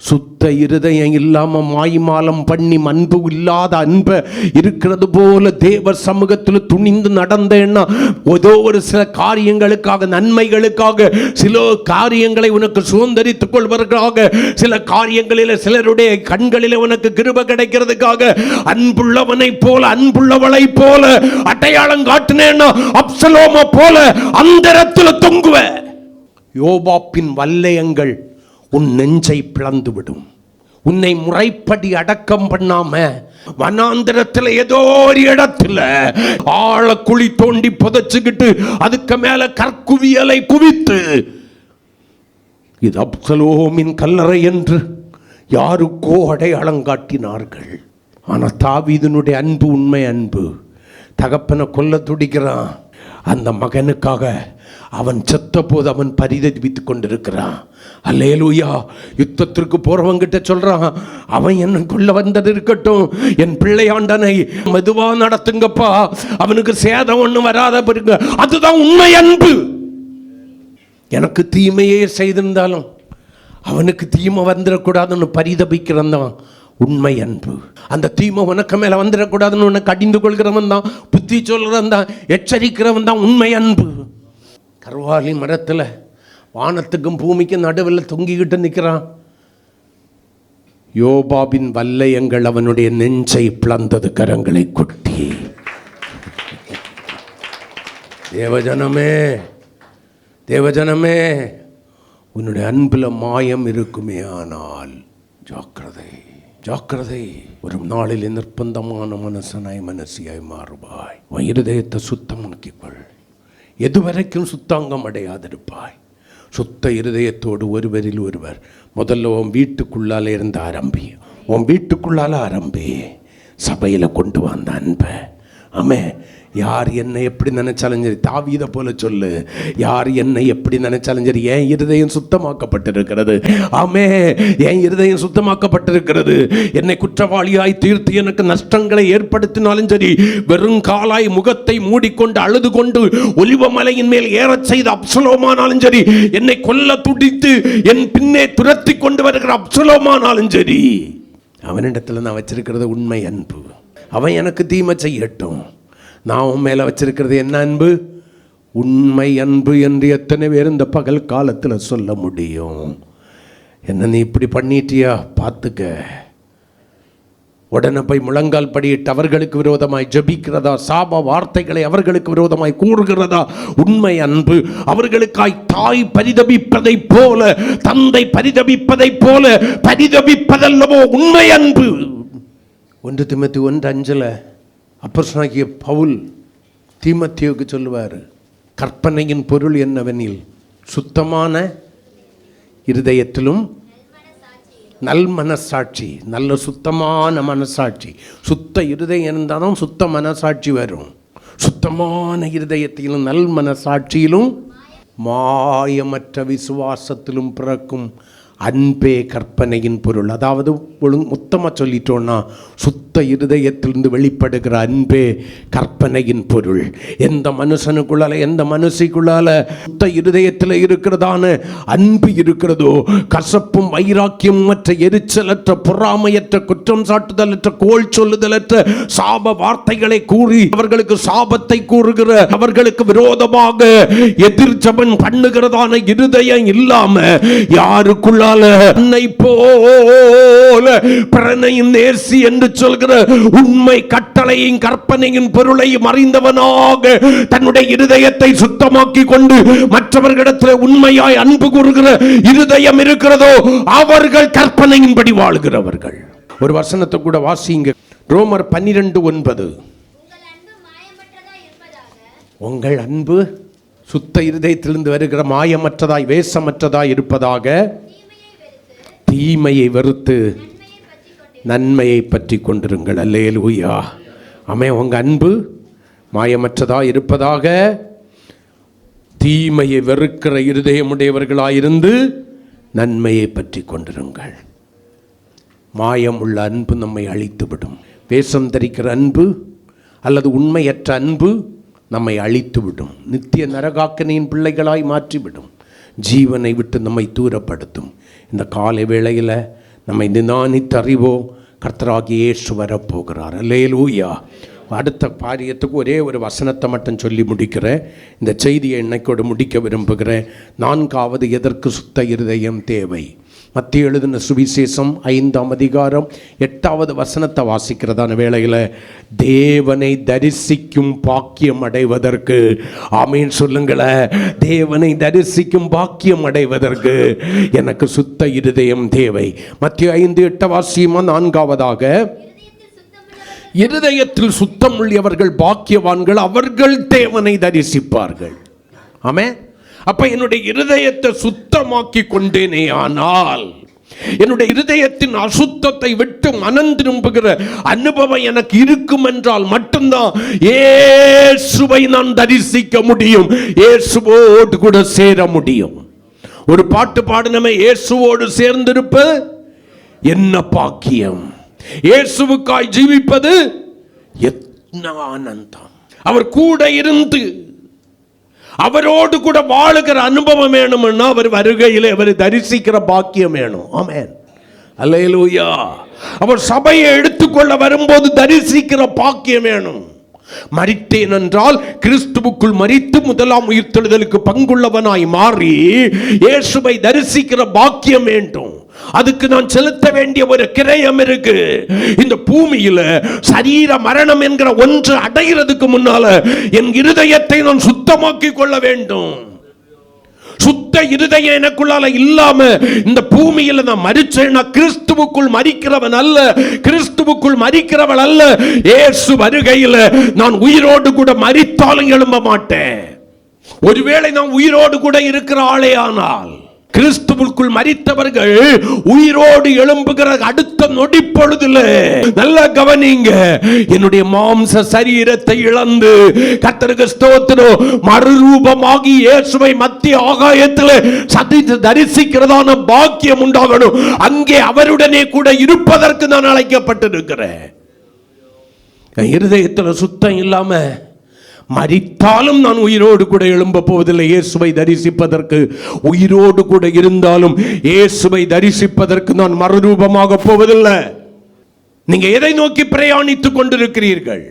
சுத்த இருதயம் இல்லாம மாய்மாலம் பண்ணி அன்பு இல்லாத அன்பை இருக்கிறது போல தேவ சமூகத்தில் துணிந்து நடந்தேன்னா ஏதோ ஒரு சில காரியங்களுக்காக, நன்மைகளுக்காக, சில காரியங்களை உனக்கு சுதந்திரித்துக் கொள்வதற்காக, சில காரியங்களில் சிலருடைய கண்களில் உனக்கு கிருபை கிடைக்கிறதுக்காக அன்புள்ளவனை போல அன்புள்ளவளை போல அடையாளம் காட்டினேன்னா அப்சலோம போல அந்தரத்தில் தொங்குவ. யோபாப்பின் வல்லையங்கள் உன் நெஞ்சை பிளந்துவிடும். உன்னை முறைப்படி அடக்கம் பண்ணாம வனாந்திரத்தில் ஏதோ ஒரு இடத்துல ஆழ குழி தோண்டி புதைச்சுக்கிட்டு அதுக்கு மேல கற்குவியலை குவித்து இது அப்சலோமின் கல்லறை என்று யாருக்கோ அடையாளம் காட்டினார்கள். ஆனா தாவீதினுடைய அன்பு உண்மை அன்பு. தகப்பனை கொல்ல துடிக்கிறான். அந்த மகனுக்காக அவன் செத்த போது அவன் பரிதவித்துக் கொண்டிருக்கிறான். அல்லேலூயா. யுத்தத்திற்கு போறவங்கிட்ட சொல்றான், அவன் என்ன கொல்ல வந்தது இருக்கட்டும், என் பிள்ளையாண்டனை மெதுவா நடத்துங்கப்பா, அவனுக்கு சேதம் ஒண்ணு வராத பாருங்க. அதுதான் உண்மை அன்பு. எனக்கு தீமையே செய்திருந்தாலும் அவனுக்கு தீமை வந்துடக்கூடாதுன்னு பரிதபிக்கிறவன் தான் உண்மை அன்பு. அந்த தீமை உனக்கு மேல வந்துடக்கூடாதுன்னு உனக்கு கடிந்து கொள்கிறவன் தான், புத்தி சொல்கிறவன் தான், எச்சரிக்கிறவன் தான் உண்மை அன்பு. கர்வாலி மரத்தில் வானத்துக்கும் பூமிக்கும் நடுவில் தொங்கிக்கிட்டு நிற்கிறான். யோபாபின் வல்லையங்கள் அவனுடைய நெஞ்சை பிளந்தது. கரங்களை கொட்டி. தேவஜனமே, தேவஜனமே, உன்னுடைய அன்புல மாயம் இருக்குமே ஆனால் ஜாக்கிரதை, ஜாக்கிரதை. ஒரு நாளில் நிர்பந்தமான மனசனாய் மனசியாய் மாறுவாய். உன் இருதயத்தை சுத்தமாக்கிக்கொள். எதுவரைக்கும் சுத்தாங்கம் அடையாதிருப்பாய். சுத்த இருதயத்தோடு ஒருவரில் ஒருவர். முதல்ல உன் வீட்டுக்குள்ளால இருந்து ஆரம்பி. உன் வீட்டுக்குள்ளால ஆரம்பி. சபையில் கொண்டு வந்த அன்பை. ஆமே. யார் என்னை எப்படி நினைச்சாலும் சரி, தாவீதை போல சொல்லு, யார் என்னை எப்படி நினைச்சாலும் சரி, என் இருதயம் சுத்தமாக்கப்பட்டிருக்கிறது. ஆமே, என் இருதயம் சுத்தமாக்கப்பட்டிருக்கிறது. என்னை குற்றவாளியாய் தீர்த்து எனக்கு நஷ்டங்களை ஏற்படுத்தினாலும் சரி, வெறும் காலாய் முகத்தை மூடிக்கொண்டு அழுது கொண்டு ஒலிவ மலையின் மேல் ஏறச் செய்த அப்சலோமானாலும் சரி, என்னை கொல்ல துடித்து என் பின்னே துரத்தி கொண்டு வருகிற அப்சலோமானாலும் சரி, அவனிடத்தில் நான் வச்சிருக்கிறது உண்மை அன்பு. அவன் எனக்கு தீமை செய்யட்டும், நான் உன் மேலே வச்சிருக்கிறது என்ன அன்பு? உண்மை அன்பு என்று எத்தனை பேர் இந்த பகல் காலத்தில் சொல்ல முடியும்? என்ன நீ இப்படி பண்ணிட்டியா பார்த்துக்க. உடனே போய் முழங்கால் படியிட்டு அவர்களுக்கு விரோதமாய் ஜபிக்கிறதா? சாப வார்த்தைகளை அவர்களுக்கு விரோதமாய் கூறுகிறதா? உண்மை அன்பு. அவர்களுக்காய் தாய் பரிதபிப்பதை போல, தந்தை பரிதபிப்பதை போல பரிதபிப்பதல்லவோ உண்மை அன்பு. 1 தீமோத்தேயு 1:5 அப்போஸ்தலனாகிய பவுல் தீமோத்தேயுவுக்கு சொல்லுவார், கற்பனையின் பொருள் என்னவெனில் சுத்தமான இருதயத்திலும் நல் மனசாட்சி. நல்ல சுத்தமான மனசாட்சி. சுத்த இருதயம் இருந்தாலும் சுத்த மனசாட்சி வரும். சுத்தமான இருதயத்திலும் நல் மனசாட்சியிலும் மாயமற்ற விசுவாசத்திலும் பிறக்கும் அன்பே கற்பனையின் பொருள். அதாவது மொத்தமாக சொல்லிட்டோன்னா, சுத்த இருதயத்திலிருந்து வெளிப்படுகிற அன்பே கற்பனையின் பொருள். எந்த மனுஷனுக்குள்ளால, எந்த மனுஷிக்குள்ளால சுத்த இருதயத்தில் இருக்கிறதான அன்பு இருக்கிறதோ, கசப்பும் வைராக்கியம் மற்ற எரிச்சலற்ற பொறாமையற்ற குற்றம் சாட்டுதலற்ற கோல் சொல்லுதலற்ற சாப வார்த்தைகளை கூறி அவர்களுக்கு சாபத்தை கூறுகிற, அவர்களுக்கு விரோதமாக எதிர்ஜபம் பண்ணுகிறதான இருதயம் இல்லாம யாருக்குள்ள அன்னை போல பிறனையும் நேசி என்று சொல்கிற உண்மை கட்டளையின் கற்பனையின் பொருளையும் அறிந்தவனாக தன்னுடைய இருதயத்தை சுத்தமாக்கி கொண்டு மற்றவர்களிடத்தில் உண்மையாய் அன்பு கூறுகிற இருதயம் இருக்கிறதோ அவர்கள் கற்பனையின்படி வாழ்கிறவர்கள். ஒரு வசனத்தை கூட வாசிங்க. ரோமர் 12:9. உங்கள் அன்பு சுத்த இருதயத்திலிருந்து வருகிற மாயமற்றதாய் வேஷமற்றதாய் இருப்பதாக, தீமையை வெறுத்து நன்மையை பற்றி கொண்டிருங்கள். அல்லேலூயா. ஆமென். உங்க அன்பு மாயமற்றதாய் இருப்பதாக, தீமையை வெறுக்கிற இருதயமுடையவர்களாயிருந்து நன்மையை பற்றி கொண்டிருங்கள். மாயம் உள்ள அன்பு நம்மை அழித்துவிடும். வேஷம் தரிக்கிற அன்பு அல்லது உண்மையற்ற அன்பு நம்மை அழித்துவிடும். நித்திய நரகாக்கினியின் பிள்ளைகளாய் மாற்றிவிடும். ஜீவனை விட்டு நம்மை தூரப்படுத்தும். இந்த காலை வேளையில் நம்மை நிதானித்து அறிவோம், கர்த்தராகிய இயேசு வரப்போகிறார். அல்லேலூயா. அடுத்த காரியத்துக்கு ஒரே ஒரு வசனத்தை மட்டும் சொல்லி முடிக்கிறேன். இந்த செய்தியை இன்னைக்கோடு முடிக்க விரும்புகிறேன். 4வது, எதற்கு சுத்த இருதயம் தேவை? மத்திய எழுதின சுவிசேஷம் 5ஆம் அதிகாரம் 8வது வசனத்தை வாசிக்கிறதான வேளையில், தேவனை தரிசிக்கும் பாக்கியம் அடைவதற்கு, ஆமீன் சொல்லுங்களேன், தேவனை தரிசிக்கும் பாக்கியம் அடைவதற்கு எனக்கு சுத்த இருதயம் தேவை. மத்திய 5:8 வாசியமா. 4வதாக, இருதயத்தில் சுத்தம் உள்ளவர்கள் பாக்கியவான்கள், அவர்கள் தேவனை தரிசிப்பார்கள். ஆமென். அப்ப என்னுடைய இருதயத்தை சுத்தமாக்கி கொண்டேனே ஆனால், என்னுடைய இருதயத்தின் அசுத்தத்தை விட்டு மனம் திரும்புகிற அனுபவம் எனக்கு இருக்கும் என்றால் மட்டும்தான் இயேசுவை நான் தரிசிக்க முடியும், இயேசுவோடு கூட சேர முடியும். ஒரு பாட்டு பாடினமே, இயேசுவோடு சேர்ந்திருப்பது என்ன பாக்கியம், இயேசுவுக்காய் ஜீவிப்பது என்ன ஆனந்தம். அவர் கூட இருந்து அவரோடு கூட வாழுகிற அனுபவம் வேணும்னா அவர் வருகையிலே அவர் தரிசிக்கிற பாக்கியம் வேணும். ஆமென். அல்லேலூயா. அவர் சபையை எடுத்துக்கொள்ள வரும்போது தரிசிக்கிற பாக்கியம் வேணும். மரித்தேன் என்றால் கிறிஸ்துவுக்குள் மரித்து முதலாம் உயிர்த்தெழுதலுக்கு பங்குள்ளவனாய் மாறி இயேசுவை தரிசிக்கிற பாக்கியம் வேண்டும். அதுக்கு நான் செலுத்த வேண்டிய ஒரு கிரயம் இருக்கு. இந்த பூமியில சரீர மரணம் என்கிற ஒன்று அடைகிறதுக்கு முன்னால என் இருதயத்தை நான் சுத்தமாக்கி கொள்ள வேண்டும். சுத்த இருதயம் எனக்குள்ளால இல்லாம இந்த பூமியில நான் மரிச்சேன்னா கிறிஸ்துவுக்குள் மரிக்கிறவன் அல்ல, கிறிஸ்துவுக்குள் மரிக்கிறவள் அல்ல. இயேசு வருகையில நான் உயிரோடு கூட மரித்தாலும் எழும்ப மாட்டேன். ஒருவேளை நான் உயிரோடு கூட இருக்கிற ஆளே ஆனால், கிறிஸ்துவுக்குள் மரித்தவர்கள் உயிரோடு எழும்புகிற அடுத்த நொடி பொழுதுல, நல்ல கவனிங்க, என்னுடைய மாம்ச சரீரத்தை இழந்து கர்த்தருக்கு ஸ்தோத்திரம் மறுரூபமாகி இயேசுவை மத்திய ஆகாயத்தில் சதித்து தரிசிக்கிறதான பாக்கியம் உண்டாகணும். அங்கே அவருடனே கூட இருப்பதற்கு நான் அழைக்கப்பட்டிருக்கிறேன். இருதயத்தில் சுத்தம் இல்லாம மரித்தாலும் நான் உயிரோடு கூட எழும்ப போவதில்லை. இயேசுவை தரிசிப்பதற்கு உயிரோடு கூட இருந்தாலும் இயேசுவை தரிசிப்பதற்கு நான் மறுரூபமாக போவதில்லை. நீங்க எதை நோக்கி பிரயாணித்துக் கொண்டிருக்கிறீர்கள்?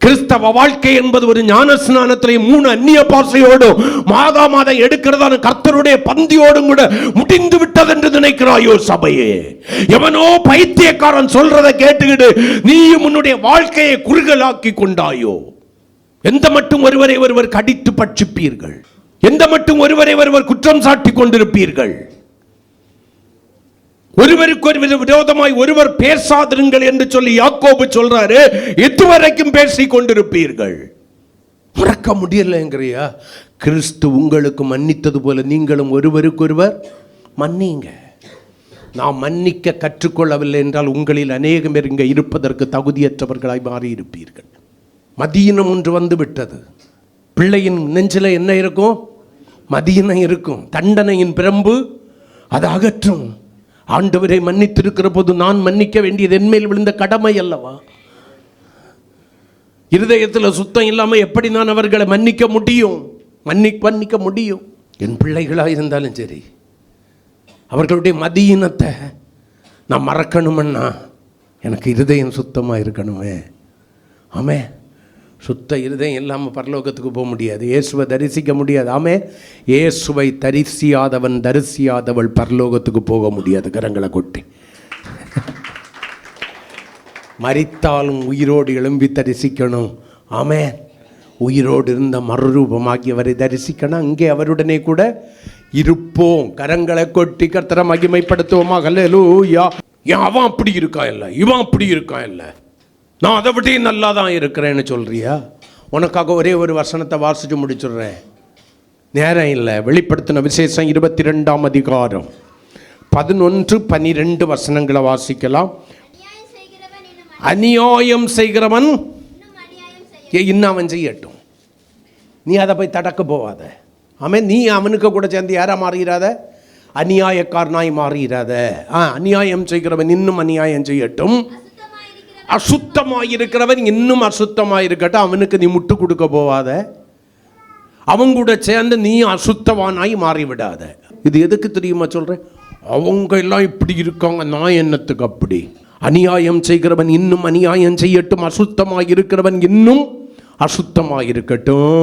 கிறிஸ்தவ வாழ்க்கை என்பது ஒரு ஞான ஸ்நானத்திலே 3 அந்நிய பாஷையோடும் மாதம் எடுக்கிறதான கர்த்தருடைய பந்தியோடும் கூட முடிந்து விட்டது என்று நினைக்கிறாயோ சபையே? எவனோ பைத்தியக்காரன் சொல்றதை கேட்டுக்கிட்டு நீயும் உன்னுடைய வாழ்க்கையை குறுகலாக்கி கொண்டாயோ? எந்த மட்டும் ஒருவரை ஒருவர் கடித்து பட்சிப்பீர்கள்? எந்த மட்டும் ஒருவரை ஒருவர் குற்றம் சாட்டி கொண்டிருப்பீர்கள்? ஒருவருக்கு ஒரு விரோதமாய் ஒருவர் பேசாதிருங்கள் என்று சொல்லி யாக்கோபு சொல்றாரு. எதுவரைக்கும் பேசிக் கொண்டிருப்பீர்கள்? மறக்க முடியலங்கிறியா? கிறிஸ்து உங்களுக்கு மன்னித்தது போல நீங்களும் ஒருவருக்கொருவர் மன்னிங்க. நாம் மன்னிக்க கற்றுக்கொள்ளவில்லை என்றால் உங்களில் அநேகம் பேர் இங்கே இருப்பதற்கு தகுதியற்றவர்களாய் மாறி இருப்பீர்கள். மதியினம் ஒன்று வந்து விட்டது. பிள்ளையின் நெஞ்சில் என்ன இருக்கும்? மதியினம் இருக்கும். தண்டனையின் பிரம்பு அதை அகற்றும். ஆண்டவரை மன்னித்திருக்கிற போது நான் மன்னிக்க வேண்டியது என்மேல் விழுந்த கடமை அல்லவா? இருதயத்தில் சுத்தம் இல்லாமல் எப்படி நான் அவர்களை மன்னிக்க முடியும்? மன்னிக்க முடியும். என் பிள்ளைகளாக இருந்தாலும் சரி, அவர்களுடைய மதியினத்தை நான் மறக்கணுமன்னா எனக்கு இருதயம் சுத்தமாக இருக்கணுமே. ஆமே, சுத்த இருதயம் இல்லாமல் பரலோகத்துக்கு போக முடியாது, இயேசுவை தரிசிக்க முடியாது. ஆமே, இயேசுவை தரிசியாதவள் பரலோகத்துக்கு போக முடியாது. கரங்களை கொட்டி மரித்தாலும் உயிரோடு எழும்பி தரிசிக்கணும். ஆமே, உயிரோடு இருந்த மறுரூபமாகியவரை தரிசிக்கணும். அங்கே அவருடனே கூட இருப்போம். கரங்களை கொட்டி கர்த்தரை மகிமைப்படுத்துவோமா? ஹல்லேலூயா. ஏன் அவன் அப்படி இருக்கா இல்லை, இவன் அப்படி இருக்கா இல்லை, நான் அதை விட நல்லா தான் இருக்கிறேன்னு சொல்றியா? உனக்காக ஒரே ஒரு வசனத்தை வாசிச்சு முடிச்சுடுறேன், நேரம் இல்லை. வெளிப்படுத்தின விசேஷம் 22ஆம் அதிகாரம் 11-12 வசனங்களை வாசிக்கலாம். அநியாயம் செய்கிறவன் இன்னும் அவன் செய்யட்டும், நீ அதை போய் தடக்க போவாத. ஆமே, நீ அவனுக்கு கூட சேர்ந்து யாரா மாறிடாத, அநியாயக்காரனாய் மாறிடாத. அநியாயம் செய்கிறவன் இன்னும் அநியாயம் செய்யட்டும், அசுத்தமாயிருக்கிறவன் இன்னும் அசுத்தமாயிருக்கட்டும். அவனுக்கு நீ முட்டு கொடுக்க போவாத, அவன் கூட சேர்ந்து நீ அசுத்தவானாய் மாறிவிடாத. இது எதுக்கு தெரியுமா சொல்றேன்? அவங்க எல்லாம் இப்படி இருக்காங்க, நான் என்னத்துக்கு அப்படி? அநியாயம் செய்கிறவன் இன்னும் அநியாயம் செய்யட்டும், அசுத்தமாயிருக்கிறவன் இன்னும் அசுத்தமாயிருக்கட்டும்,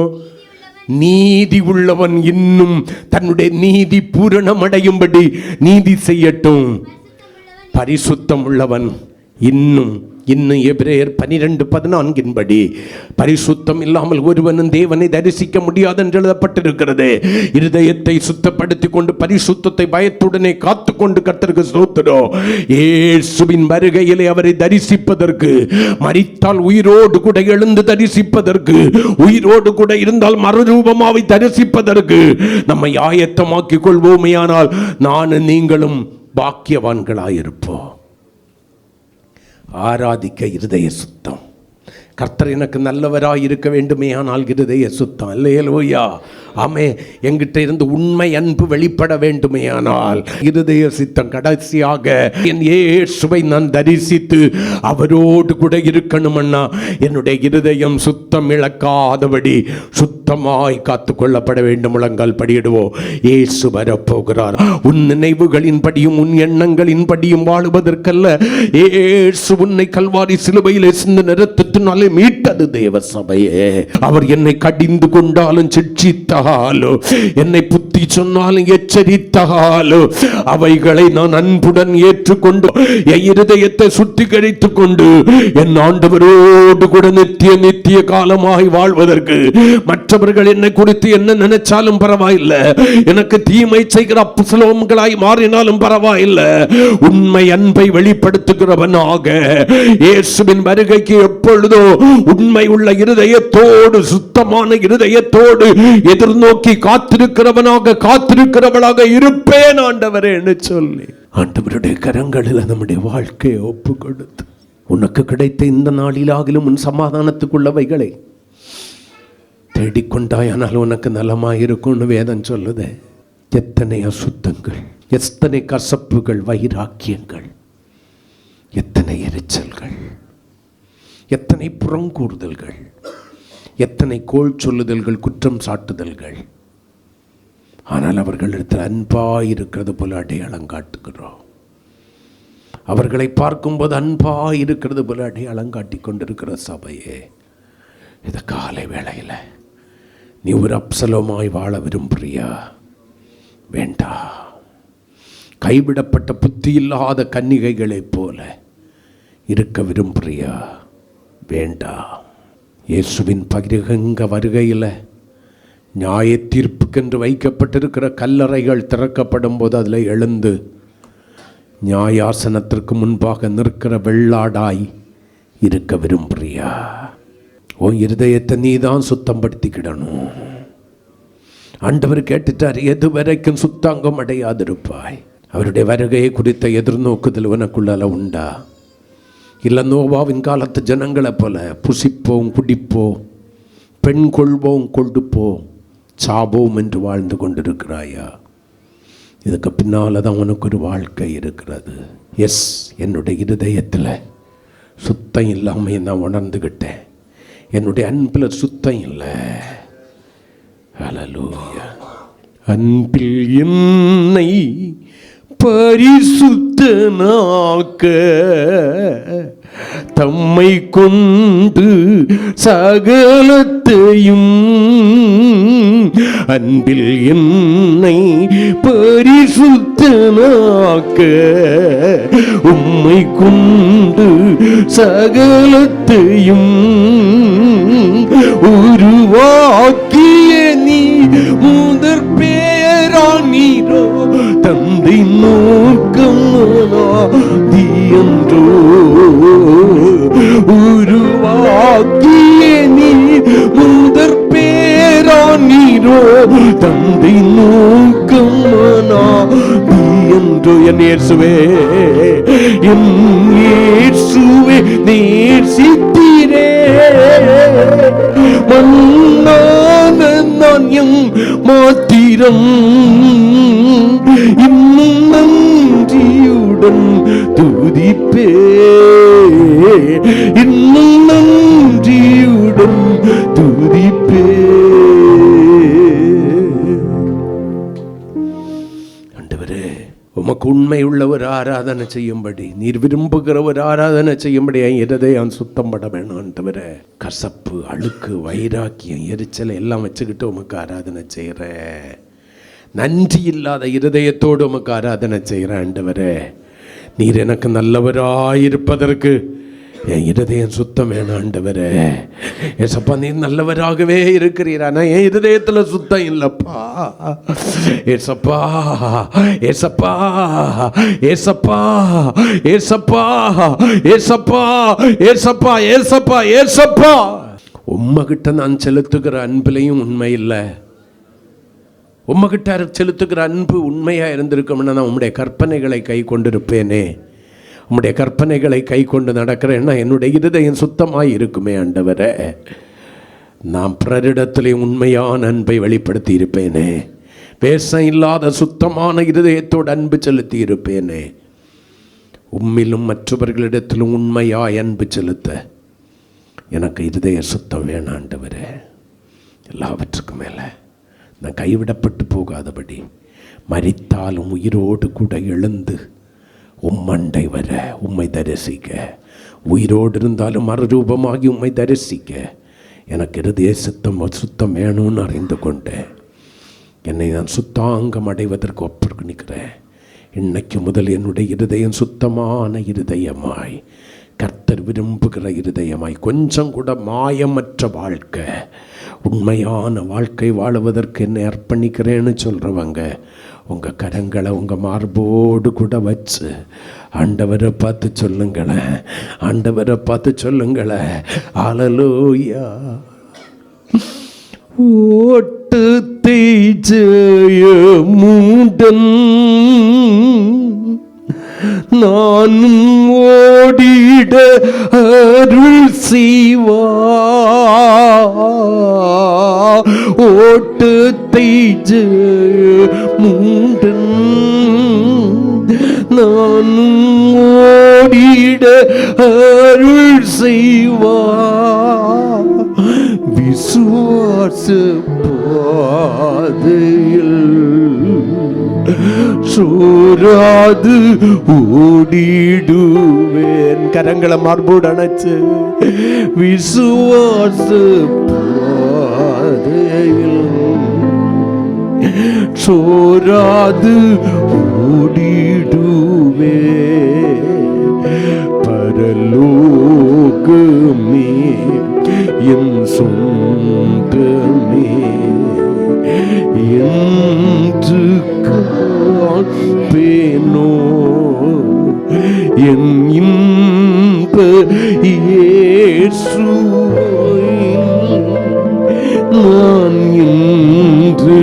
நீதி உள்ளவன் இன்னும் தன்னுடைய நீதி பூரணமடையும்படி நீதி செய்யட்டும், பரிசுத்தம் உள்ளவன் இன்னும் எபிரேயர் 12:14 பரிசுத்தம் இல்லாமல் ஒருவனும் தேவனை தரிசிக்க முடியாது என்று எழுதப்பட்டிருக்கிறது. இருதயத்தை சுத்தப்படுத்திக் கொண்டு பரிசுத்தத்தை பயத்துடனே காத்து கொண்டு கர்த்தருக்கு ஸ்தோத்திரம். இயேசுவின் வருகையிலே அவரை தரிசிப்பதற்கு, மரித்தால் உயிரோடு கூட எழுந்து தரிசிப்பதற்கு, உயிரோடு கூட இருந்தால் மறுரூபமாவை தரிசிப்பதற்கு நம்மை ஆயத்தமாக்கிக் கொள்வோமேயானால் நானும் நீங்களும் பாக்கியவான்களாயிருப்போம். ஆராதிக்க இருதய சுத்தம். கர்த்தர் எனக்கு நல்லவராய் இருக்க வேண்டுமே, ஆனால் இருதய சுத்தம். அல்லேலூயா. ஆமே, என்கிட்ட இருந்து உண்மை அன்பு வெளிப்பட வேண்டுமே, ஆனால் இருதய சித்தம். கடைசியாக என் இயேசுவை நான் தரிசித்து அவரோடு கூட இருக்கணும்னா என்னுடைய இருதயம் சுத்தம் இழக்காதபடி சுத்தமாய் காத்து கொள்ளப்பட வேண்டும். முழங்கால் படியிடுவோம். இயேசு வரப்போகிறார். உன் நினைவுகளின் படியும் உன் எண்ணங்களின் படியும் வாழுவதற்கல்ல, இயேசு உன்னை கல்வாரி சிலுவையிலே சிந்தின இரத்தத்தினாலே மீட்டது தேவ சபையே. அவர் என்னை கடிந்து கொண்டாலும் சிட்சித்தாலும், என்னை புத்தி சொன்னாலும் எச்சரித்தாலும், அவைகளை நான் அன்புடன் ஏற்றுக்கொண்டு என் இருதயத்தை சுத்திகரித்துக் கொண்டு என் ஆண்டவரோடு கூட நித்திய காலமாய் வாழ்வதற்கு, மற்றவர்கள் என்னை குறித்து என்ன நினைச்சாலும் பரவாயில்லை, எனக்கு தீமை செய்கிற அப்புசலோம்களாய் மாறினாலும் பரவாயில்லை, உண்மை அன்பை வெளிப்படுத்துகிறவனாக இயேசுவின் வருகைக்கு எப்பொழுதோ உண்மை உள்ள இருதயத்தோடு, சுத்தமான இருதயத்தோடு எதிர்நோக்கி காத்திருக்கிறவளாக இருப்பேன் ஆண்டவரே என்று சொல்லி ஆண்டவருடைய கரங்களில் நம்முடைய வாழ்க்கையை ஒப்பு கொடுத்து, உனக்கு கிடைத்த இந்த நாளிலாகிலும் உன் சமாதானத்துக்குள்ளவைகளை தேடிக்கொண்டாயானால் உனக்கு நலமாயிருக்கும்னு வேதம் சொல்லுது. எத்தனை அசுத்தங்கள், எத்தனை கசப்புகள், வைராக்கியங்கள், எத்தனை எரிச்சல்கள், எத்தனை புறங்கூறுதல்கள், எத்தனை கோள் சொல்லுதல்கள், குற்றம் சாட்டுதல்கள். ஆனால் அவர்களிடத்தில் அன்பாயிருக்கிறது போல அடையாளம் காட்டுகிறோம். அவர்களை பார்க்கும்போது அன்பாயிருக்கிறது போல அடையாளம் காட்டி கொண்டிருக்கிற சபையே, இந்த காலை வேளையில் நீ ஒரு அப்சலோமாய் வாழ விரும்புறியா? வேண்டாம். கைவிடப்பட்ட புத்தி இல்லாத கன்னிகைகளைப் போல இருக்க விரும்புறியா? வேண்டாம். இயேசுவின் பகிரங்க வருகையில் நியாய தீர்ப்புக்கென்று வைக்கப்பட்டிருக்கிற கல்லறைகள் திறக்கப்படும் போது அதில் எழுந்து நியாயாசனத்திற்கு முன்பாக நிற்கிற வெள்ளாடாய் இருக்க விரும்புறியா? உன் இருதயத்தை நீ தான் சுத்தம் படுத்திக்கிடணும். ஆண்டவர் கேட்டுட்டார், எது வரைக்கும் சுத்தாங்கம் அடையாதிருப்பாய்? அவருடைய வருகையை குறித்த எதிர்நோக்குதல் உனக்குள்ளால உண்டா? இல்லை நோவாவின் காலத்து ஜனங்களை போல புசிப்போம், குடிப்போம், பெண் கொள்வோம், கொடுப்போம், சாபோம் என்று வாழ்ந்து கொண்டிருக்கிறாயா? இதுக்கு பின்னால் தான் உனக்கு ஒரு வாழ்க்கை இருக்கிறது. எஸ், என்னுடைய இருதயத்தில் சுத்தம் இல்லாமல் நான் உணர்ந்துக்கிட்டேன். என்னுடைய அன்பில் சுத்தம் இல்லை. ஹல்லேலூயா. அன்பில் என்னை பரிசுத்தனாக்க தம்மை கொண்டு சகலத்தையும், அன்பில் என்னை பரிசுத்தனாக்க உம்மை கொண்டு சகலத்தையும் உருவாக்கிய நீ முதற் பேரானீரோ, தந்தை நோக்கமனாதியன்றோ. உருவாக்கிய நீ முதற் பேரானீரோ, தந்தை நோக்கமனாதியன்றோ. என் இயேசுவே, என் இயேசுவே நேசித்தீரே, மன்னான நான் என் மாத்திரம் இன்னும் நன்றியுடன் துதிப்பே, இன்னும் நன்றியுடன் துதிப்பே. ஆண்டவரே, உமக்கு உண்மை உள்ள ஒரு ஆராதனை செய்யும்படி, நீர் விரும்புகிற ஒரு ஆராதனை செய்யும்படி என் இருதயம் சுத்தம் பட வேணும் ஆண்டவரே. கசப்பு, அழுக்கு, வைராக்கியம், எரிச்சலை எல்லாம் வச்சுக்கிட்டு உமக்கு ஆராதனை செய்கிறேன். நன்றி இல்லாத இருதயத்தோடு உமக்கு ஆராதனை செய்கிறேன் ஆண்டவரே. நீர் எனக்கு நல்லவராயிருப்பதற்கு என் இருதயம் சுத்தம் வேணும் ஆண்டவரே. ஏசப்பா, நீர் நல்லவராகவே இருக்கிறீர், ஆனால் என் இருதயத்தில் சுத்தம் இல்லப்பா. ஏசப்பா, ஏசப்பா, ஏசப்பா, ஏசப்பா, ஏசப்பா, ஏசப்பா, ஏசப்பா, ஏசப்பா. உம்மகிட்ட நான் செலுத்துகிற அன்பிலையும் உண்மை இல்லை. உம்மகிட்ட செலுத்துகிற அன்பு உண்மையாக இருந்திருக்கும்னா நான் உம்முடைய கற்பனைகளை கை கொண்டிருப்பேனே. உம்முடைய கற்பனைகளை கை கொண்டு நடக்கிறேன்னா என்னுடைய இருதயம் சுத்தமாக இருக்குமே ஆண்டவரே. நான் பிறரிடத்திலே உண்மையான அன்பை வெளிப்படுத்தி இருப்பேனே. வேஷம் இல்லாத சுத்தமான இருதயத்தோடு அன்பு செலுத்தி இருப்பேனே. உம்மிலும் மற்றவர்களிடத்திலும் உண்மையாய் அன்பு செலுத்த எனக்கு இருதய சுத்தம் வேணும் ஆண்டவரே. எல்லாவற்றுக்கும் மேலே நான் கைவிடப்பட்டு போகாதபடி, மரித்தாலும் உயிரோடு கூட எழுந்து உம்மண்டை வர உம்மை தரிசிக்க, உயிரோடு இருந்தாலும் மறுரூபமாகி உம்மை தரிசிக்க எனக்கு இருதய சுத்தம் வேணும்னு அறிந்து கொண்டேன். என்னை நான் சுத்தாங்கம் அடைவதற்கு ஒப்புக்கொள்கிறேன். இன்னைக்கு முதல் என்னுடைய இருதயம் சுத்தமான இருதயமாய், கர்த்தர் விரும்புகிற இருதயமாய், கொஞ்சம் கூட மாயமற்ற வாழ்க்கை, உண்மையான வாழ்க்கை வாழுவதற்கு என்னை அர்ப்பணிக்கிறேன்னு சொல்கிறவங்க உங்கள் கரங்களை உங்கள் மார்போடு கூட வச்சு ஆண்டவரை பார்த்து சொல்லுங்களேன், ஆண்டவரை பார்த்து சொல்லுங்களேன். ஹல்லேலூயா. ஓட்டத்தை ஜெயமுடன் நானும் ஓடிட அருள் செய்வா, ஓட்டத்தை ஜெயமுடன் நானும் ஓடிட அருள் செய்வா, விசுவாச பாதையில் சோராது ஓடிடுவேன். கரங்களை மார்போடு அணைச்சு, விசுவாச பாதையில் சோராது ஓடிடுவே, பரலோகமே என் சொந்தமே என்று காண்பேனோ, என் இன்ப இயேசுவை நான் இன்று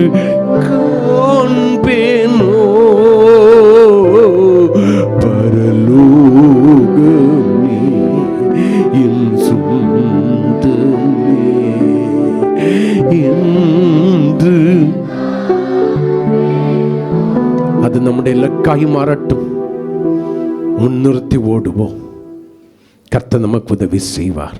காண்பேனோ, பரலோகமே என் சொந்தமே என்று. அது நம்முடைய இலக்காய் மாறட்டும். முன்னிறுத்தி ஓடுவோம். கர்த்தர் நமக்கு உதவி செய்வார்.